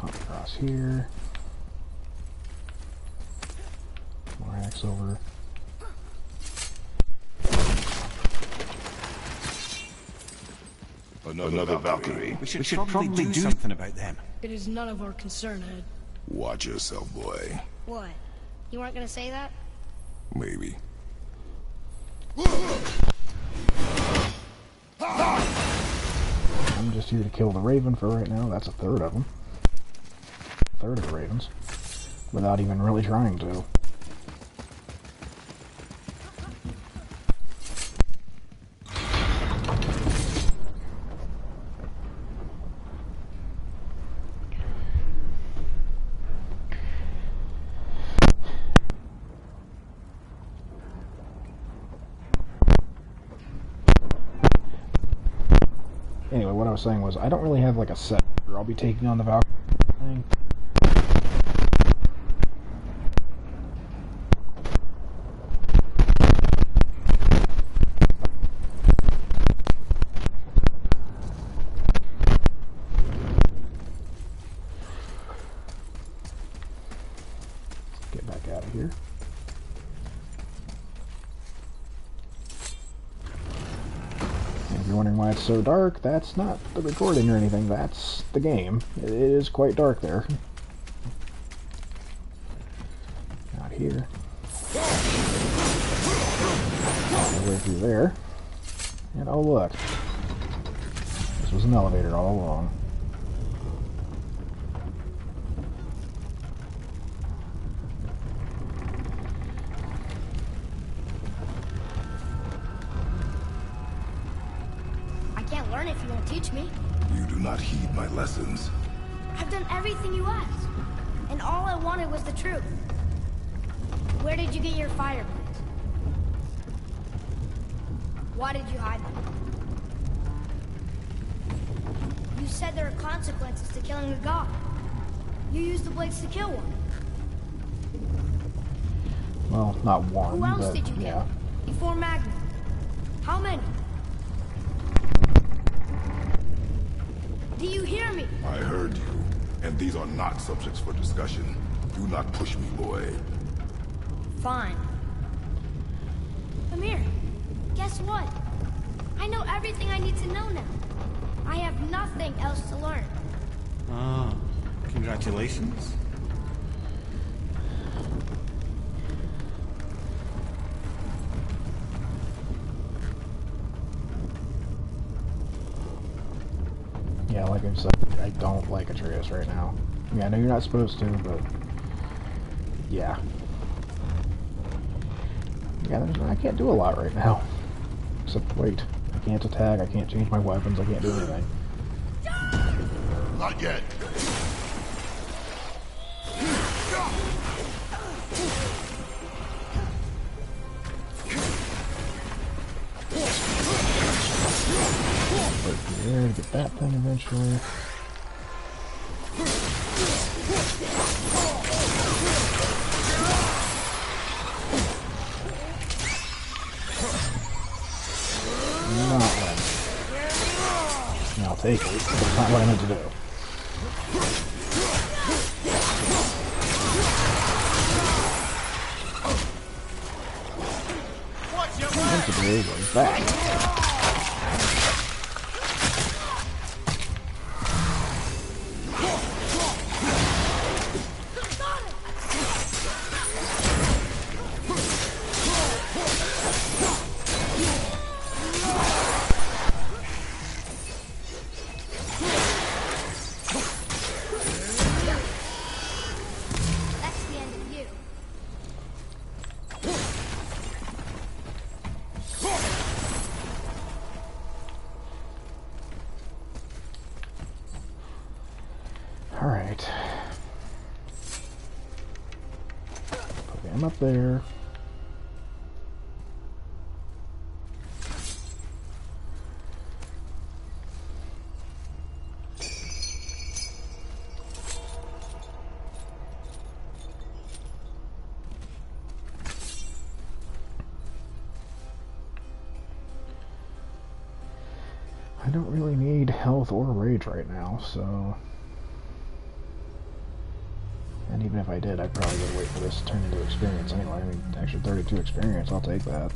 Across here. More axe over. Another Valkyrie. We should probably do something about them. It is none of our concern, Ed. Watch yourself, boy. What? You weren't gonna say that? Maybe. I'm just here to kill the Raven for right now. That's a third of them. A third of the Ravens. Without even really trying to. Anyway, what I was saying was, I don't really have like a set. I'll be taking on the Valkyrie thing. Get back out of here. you're wondering why it's so dark, that's not the recording or anything, that's the game. It is quite dark there. Not here. All the way through there. And oh look. This was an elevator all along. I can't learn if you won't teach me. You do not heed my lessons. I've done everything you asked. And all I wanted was the truth. Where did you get your fire blades? Why did you hide them? You said there are consequences to killing a god. You used the blades to kill one. Well, not one, Who else but did you yeah. kill? Before Magnum? How many? Do you hear me? I heard you, and these are not subjects for discussion. Do not push me, boy. Fine. Amir, guess what? I know everything I need to know now. I have nothing else to learn. Ah, congratulations. Yeah, like I said, I don't like Atreus right now. I mean, I know you're not supposed to, but yeah. Yeah, I can't do a lot right now. Except wait. I can't attack, I can't change my weapons, I can't do anything. Not yet. Right there to get that thing eventually. Not one. Yeah, I'll take it, but it's not what I meant to do. What I meant to do was that. That's the end of you. Alright. Put him up there. I don't really need health or rage right now, so... And even if I did, I'd probably gotta wait for this to turn into experience anyway. I mean, extra 32 experience, I'll take that.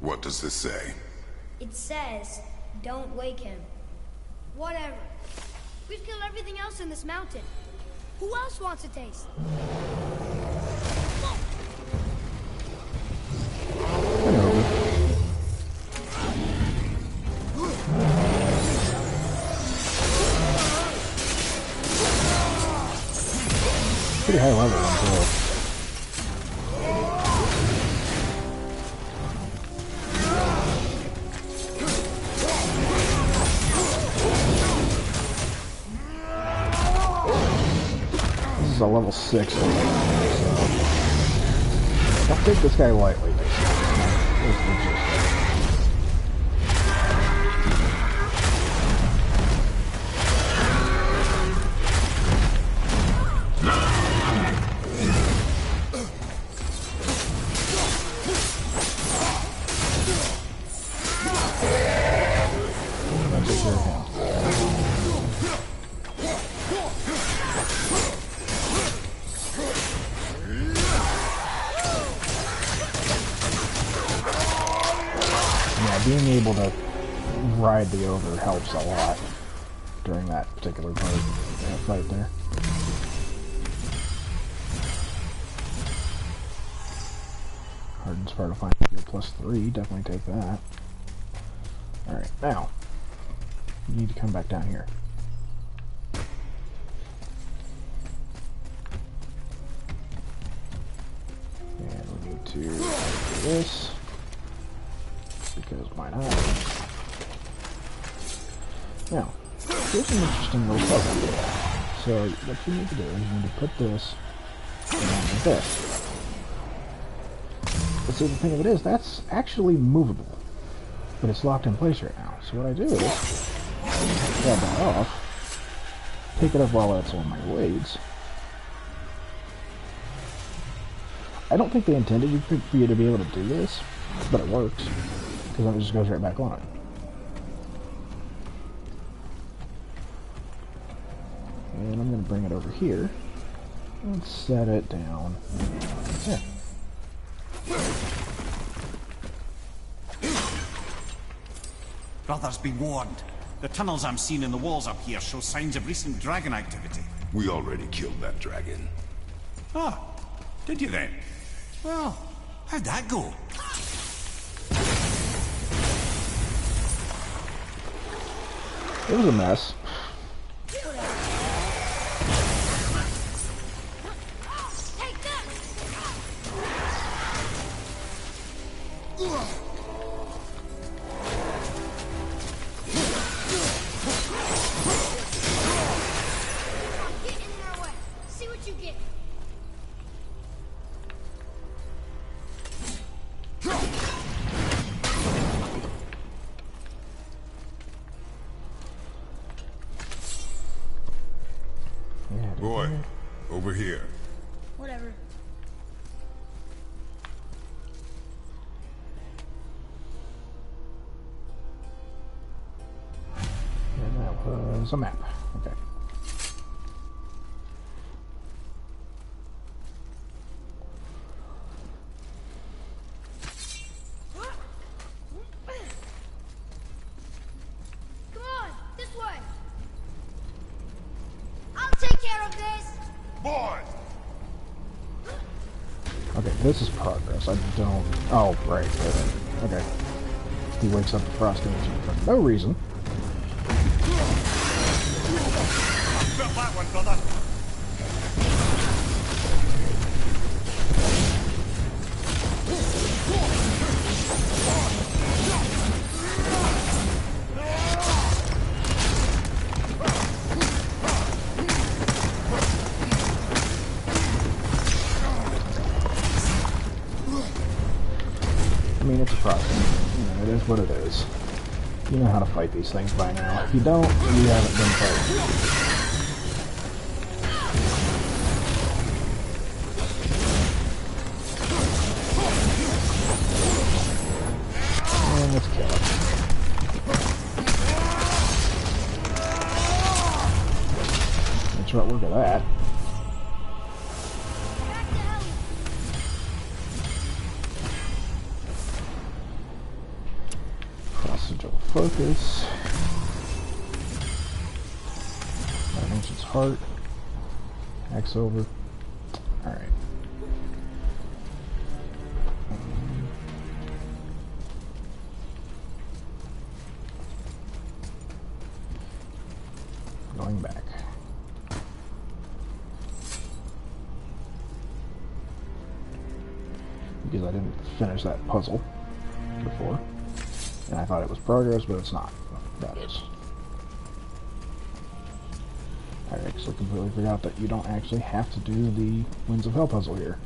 What does this say? It says, don't wake him. Whatever. We've killed everything else in this mountain. Who else wants a taste? Pretty high level one, too. This is a level 6 so don't take this guy lightly. being able to ride the ogre helps a lot during that particular part of that fight there. Hardens far to find here, +3, definitely take that. Alright, now, you need to come back down here. And we need to do this, because why not? Now, here's an interesting little puzzle. So, what you need to do is you need to put this and this. But see, the thing of it is, that's actually movable. But it's locked in place right now. So what I do is, grab that off, take it up while it's on my blades. I don't think they intended you for you to be able to do this, but it works, because then it just goes right back on it. And I'm going to bring it over here, and set it down there. Brothers, be warned. The tunnels I'm seeing in the walls up here show signs of recent dragon activity. We already killed that dragon. Ah, did you then? Well, how'd that go? It was a mess. Boy, over here. Whatever. And that was a map. Okay. Come on, this way. I'll take care of this. Boy! Okay, this is progress. I don't... Oh, right. Okay. He wakes up the Frost Ancient for no reason. Got that one, brother. I mean, it's a process. You know, it is what it is. You know how to fight these things by now. If you don't, you haven't been fighting. And let's kill it. That's right, look at that. Back to hell. Procedural focus. That ancient's heart. Axe over. Alright. Going back. Because I didn't finish that puzzle before. And I thought it was progress, but it's not. That is. I actually completely forgot that you don't actually have to do the Winds of Hell puzzle here.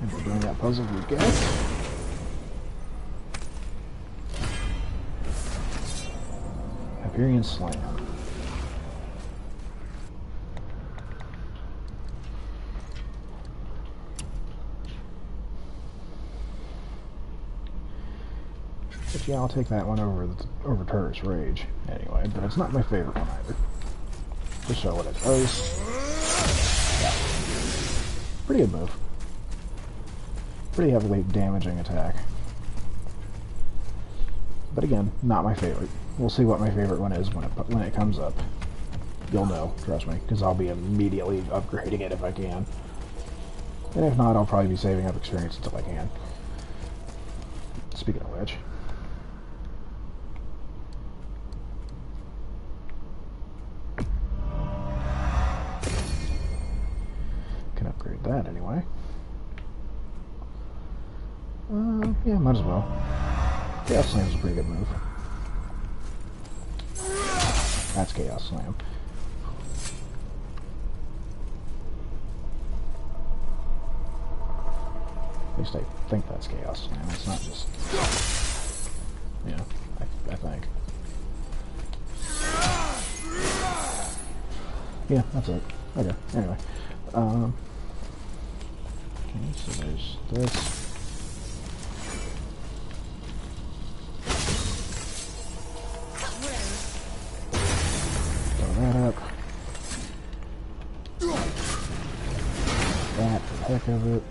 If we're doing that puzzle, we get. Valkyrian Slam. But yeah, I'll take that one over Turret's Rage anyway, but it's not my favorite one either. Just show what it does. Yeah. Pretty good move. Pretty heavily damaging attack. But again, not my favorite. We'll see what my favorite one is when it comes up. You'll know, trust me, because I'll be immediately upgrading it if I can. And if not, I'll probably be saving up experience until I can. Speaking of which... can upgrade that anyway. Yeah, might as well. Chaos Slam's a pretty good move. That's Chaos Slam. At least I think that's Chaos Slam. It's not just... yeah, I think. Yeah, that's it. Okay, anyway. Okay, so there's this. Of it.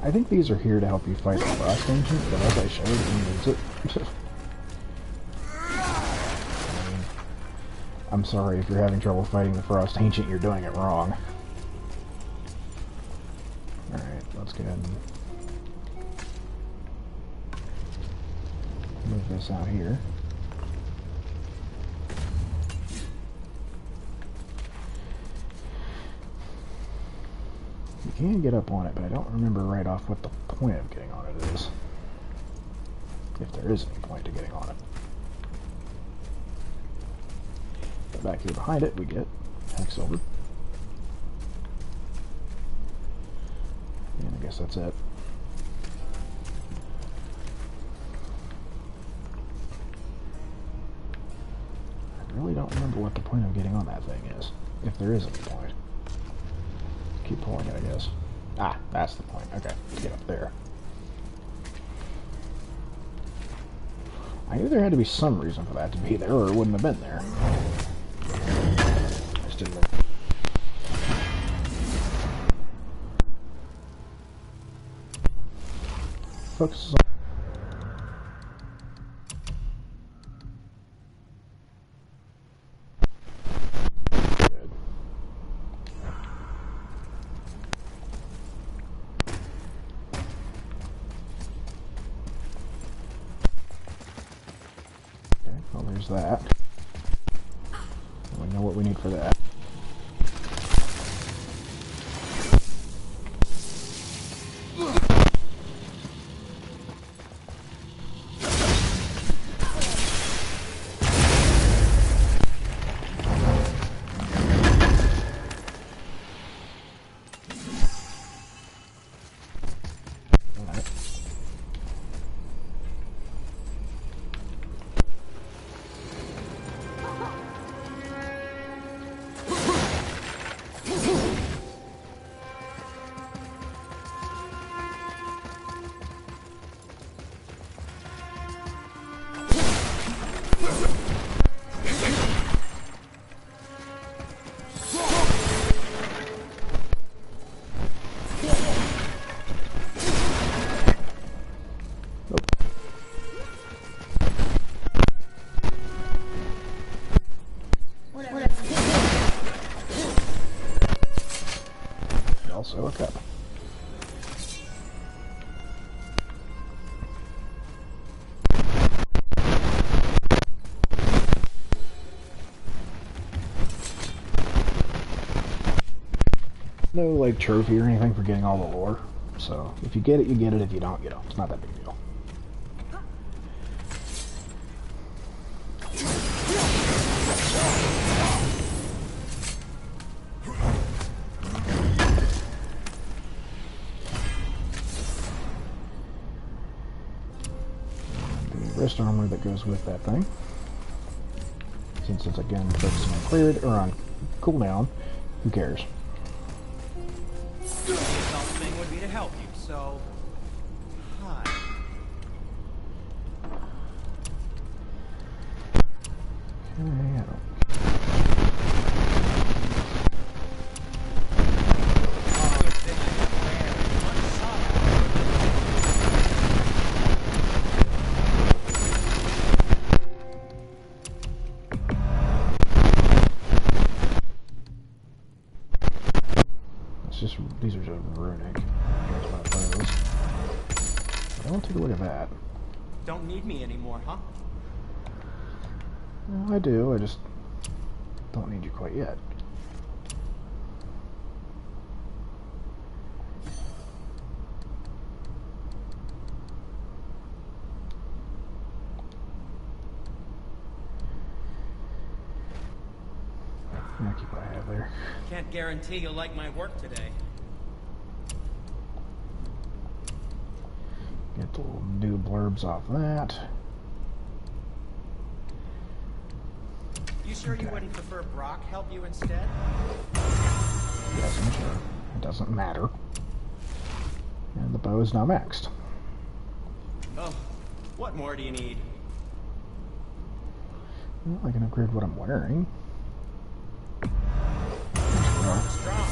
I think these are here to help you fight the Frost Ancient, but as I showed, it means it. I'm sorry if you're having trouble fighting the Frost Ancient, you're doing it wrong. Alright, let's go ahead and move this out here. You can get up on it, but I don't remember right off what the point of getting on it is. If there is any point to getting on it. But back here behind it, we get Hacksilver. And I guess that's it. I really don't remember what the point of getting on that thing is. If there is any point. Keep pulling it, I guess. Ah, that's the point. Okay, let's get up there. I knew there had to be some reason for that to be there, or it wouldn't have been there. I just didn't know. Focus on... well, there's that. We know what we need for that. Also a cup. No, like, trophy or anything for getting all the lore. So, if you get it, you get it. If you don't, you don't. It's not that big a deal. wrist armor that goes with that thing. Since it's again focusing on cleared or on cooldown, who cares? The result thing would be to help you, so hi. Okay, I don't. These are just runic. Here's my bows. I want to take a look at that. Don't need me anymore, huh? No, I do. I just don't need you quite yet. I'll keep what I have there. Can't guarantee you'll like my work today. Get the little new blurbs off that. You sure you wouldn't prefer Brock help you instead? Yes, I'm sure. It doesn't matter. And the bow is now maxed. Oh, what more do you need? Well, I can upgrade what I'm wearing. Strong.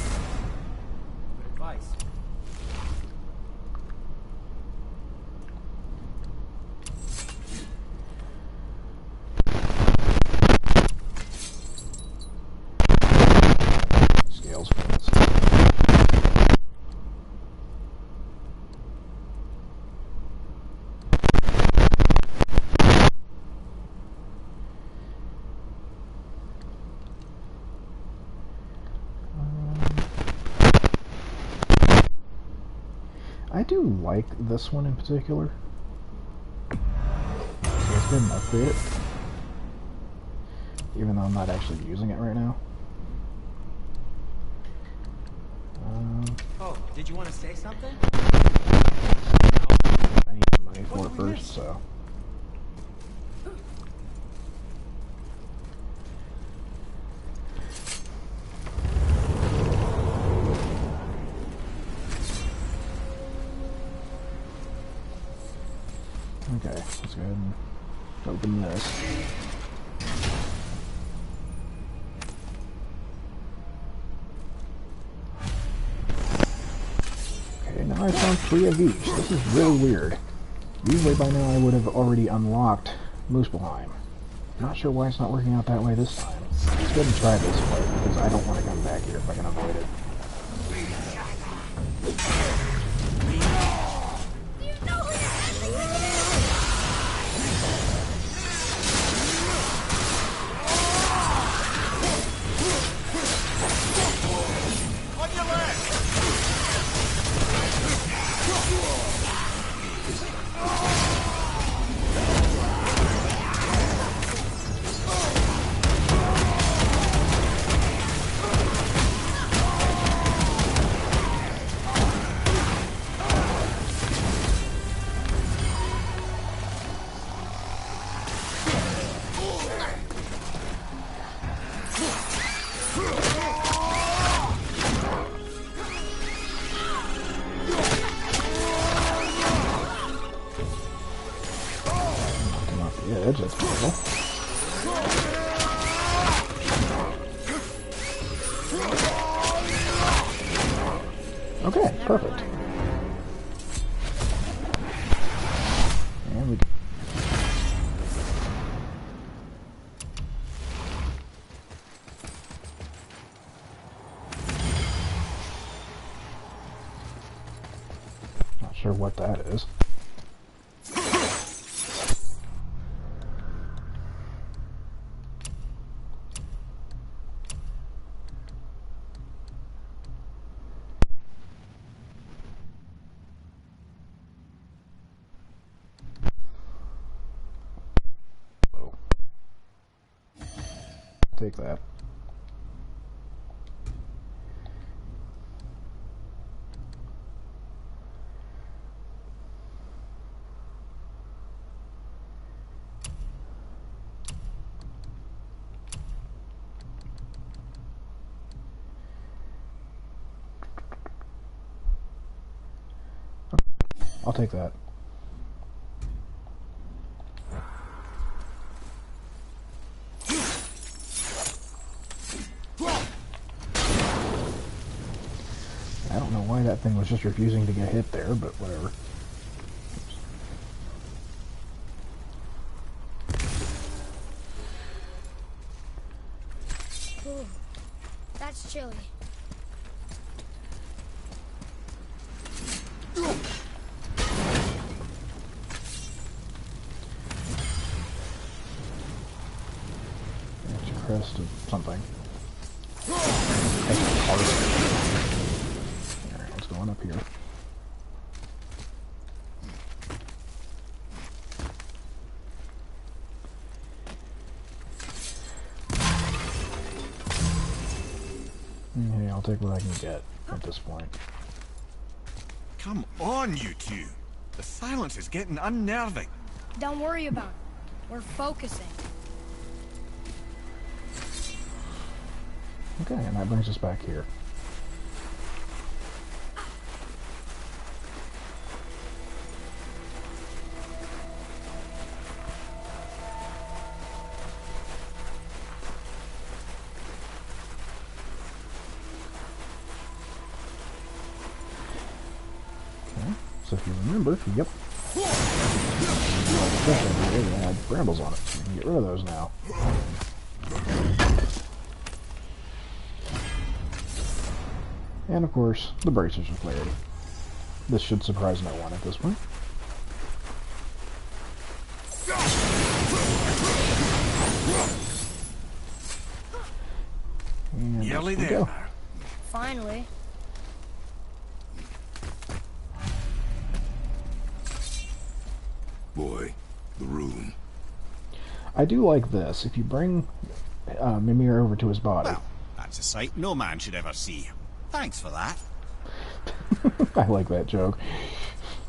Good advice. Scales for this. I do like this one in particular. So let's go ahead and upgrade it. Even though I'm not actually using it right now. Oh, did you want to say something? I need the money for it first, so. Okay, let's go ahead and open this. Okay, now I found 3 of each. This is really weird. Usually by now I would have already unlocked Muspelheim. Not sure why it's not working out that way this time. Let's go ahead and try this way, because I don't want to come back here if I can avoid it. Edge, that's cool. Okay, perfect. And we not sure what that is. Take that. I'll take that. I don't know why that thing was just refusing to get hit there, but whatever. Ooh, that's chilly. It's a crest of something. Alright, what's going up here? Okay, I'll take what I can get at this point. Come on, you two. The silence is getting unnerving. Don't worry about it. We're focusing. Okay, and that brings us back here. Okay, so if you remember, yep. It had brambles on it, so we can get rid of those now. And of course, the bracers of clarity. This should surprise no one at this point. And Nearly we there. go. Finally. Boy, the room. I do like this. If you bring Mimir over to his body. Well, that's a sight no man should ever see. Thanks for that. I like that joke.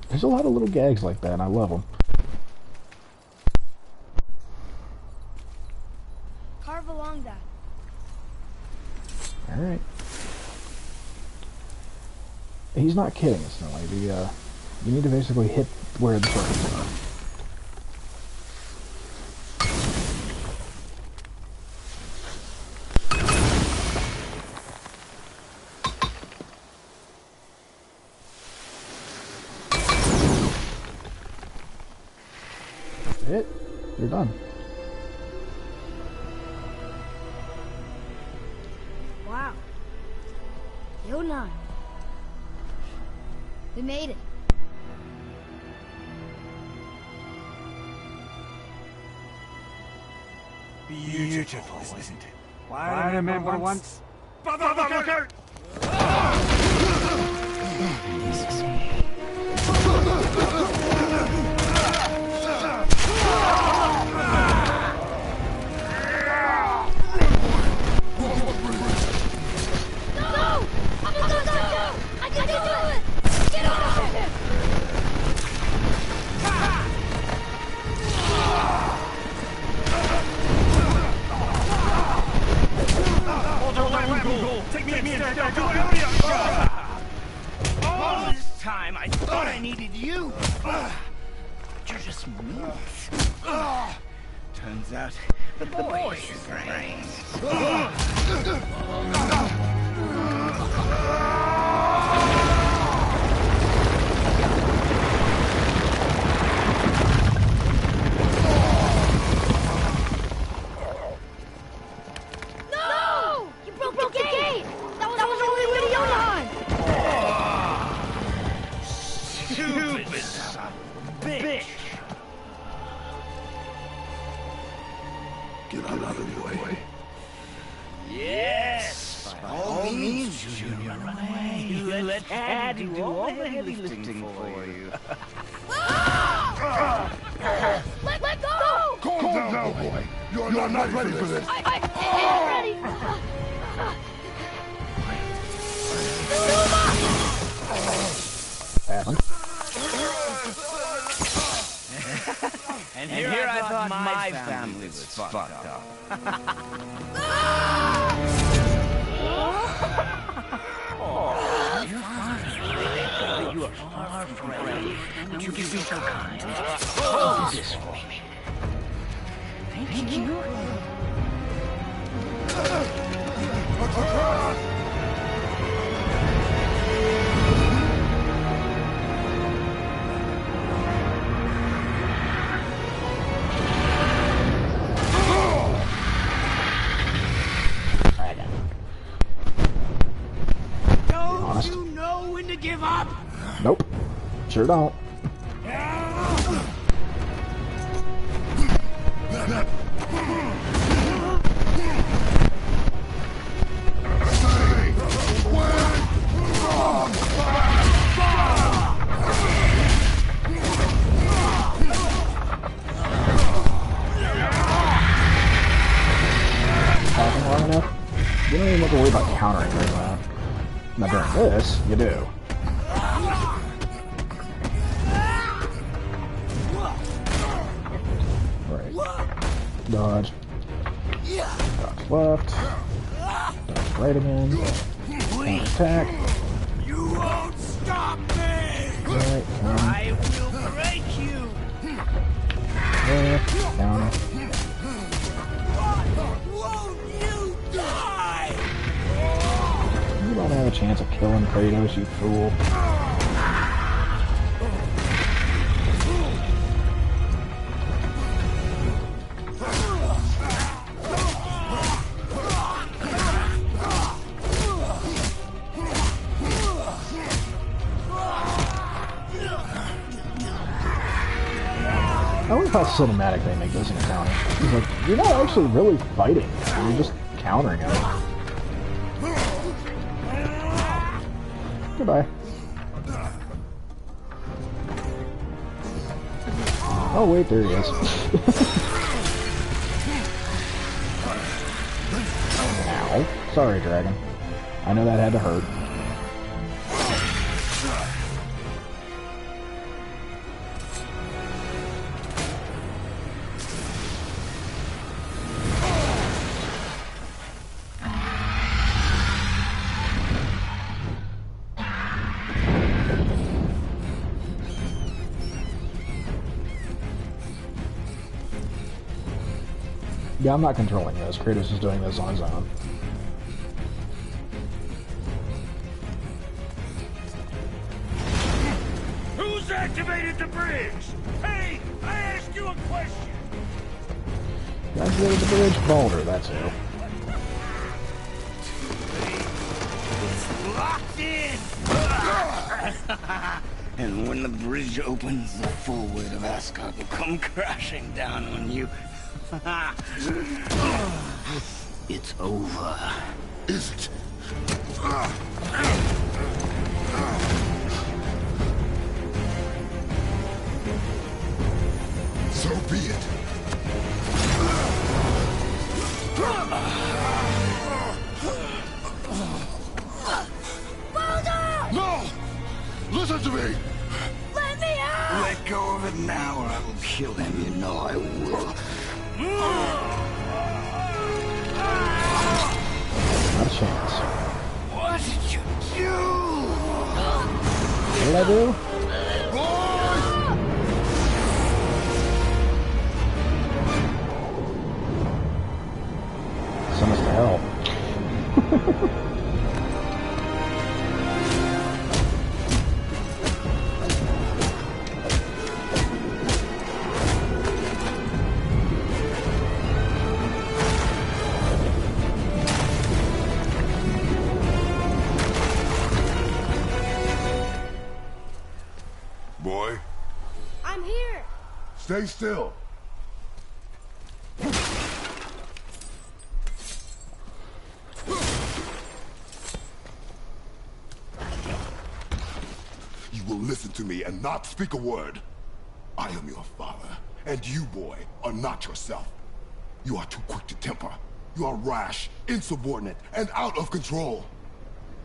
There's a lot of little gags like that, and I love them. Carve along that. Alright. He's not kidding us, no. You need to basically hit where the circles are. Hit. You're done. Wow. Yonan. We made it. Beautiful, isn't it? I remember once. Motherfucker! All this time I thought I needed you. You're just meat. Turns out the boy's brains. No! You broke the gate! That was the only way to Yonan! Stupid son of a bitch. Get out of the way. Yes, by all means, Junior, run away. Let Daddy do all the heavy lifting for you. Let go! Calm down, boy. You're not ready for this. I am ready! Adam. And here I thought my family was fucked up. Oh, your father's really good. You are far from ready. Would you be so kind? Hold this for me. Thank you. Don't you know when to give up? Nope. Sure don't. Talking long enough, you don't even have to worry about countering during that. Now during this, you do. Right. Dodge. Dodge left. Dodge right again. Counter attack. You won't stop me! Right, I will break you! left, counter. Won't you die? You don't have a chance of killing Kratos, you fool. I wonder how cinematic they make this encounter. It's like, you're not actually really fighting, you're just countering it. Goodbye. Oh wait, there he is. Ow. Sorry, dragon. I know that had to hurt. Yeah, I'm not controlling this. Kratos is doing this on his own. Who's activated the bridge? Hey, I asked you a question. Activated the bridge? Boulder, that's who. It's locked in! And when the bridge opens, the full weight of Asgard will come crashing down on you. It's over. Is it? So be it. No! Listen to me! Let me out! Let go of it now or I will kill him. You know I will. Not a chance. What did you do? What did I do? Send us to hell. Boy, I'm here. stay still. You will listen to me and not speak a word. I am your father, and you, boy, are not yourself. You are too quick to temper. You are rash, insubordinate, and out of control.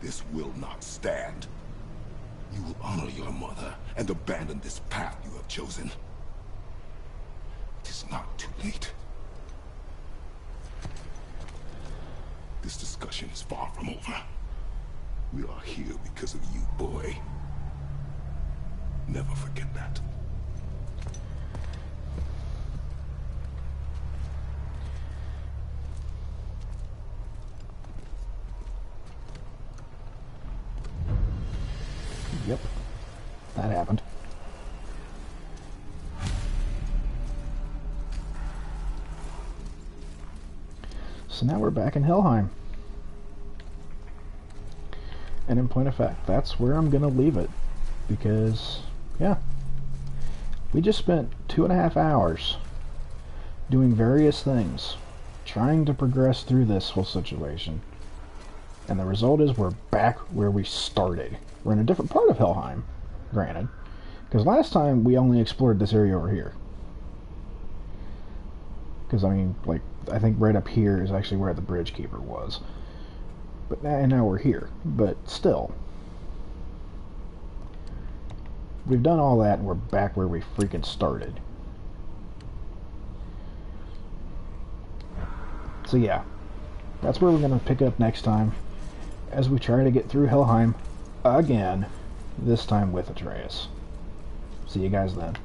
This will not stand. You will honor your mother and abandon this path you have chosen. It is not too late. This discussion is far from over. We are here because of you, boy. Never forget that. Yep. That happened. So now we're back in Helheim. And in point of fact, that's where I'm gonna leave it. Because, yeah. We just spent 2.5 hours doing various things, trying to progress through this whole situation. And the result is we're back where we started. We're in a different part of Helheim, granted. Because last time we only explored this area over here. Because, I mean, like, I think right up here is actually where the Bridge Keeper was. But now we're here. But still. We've done all that and we're back where we freaking started. So yeah. That's where we're going to pick up next time. As we try to get through Helheim again. This time with Atreus. See you guys then.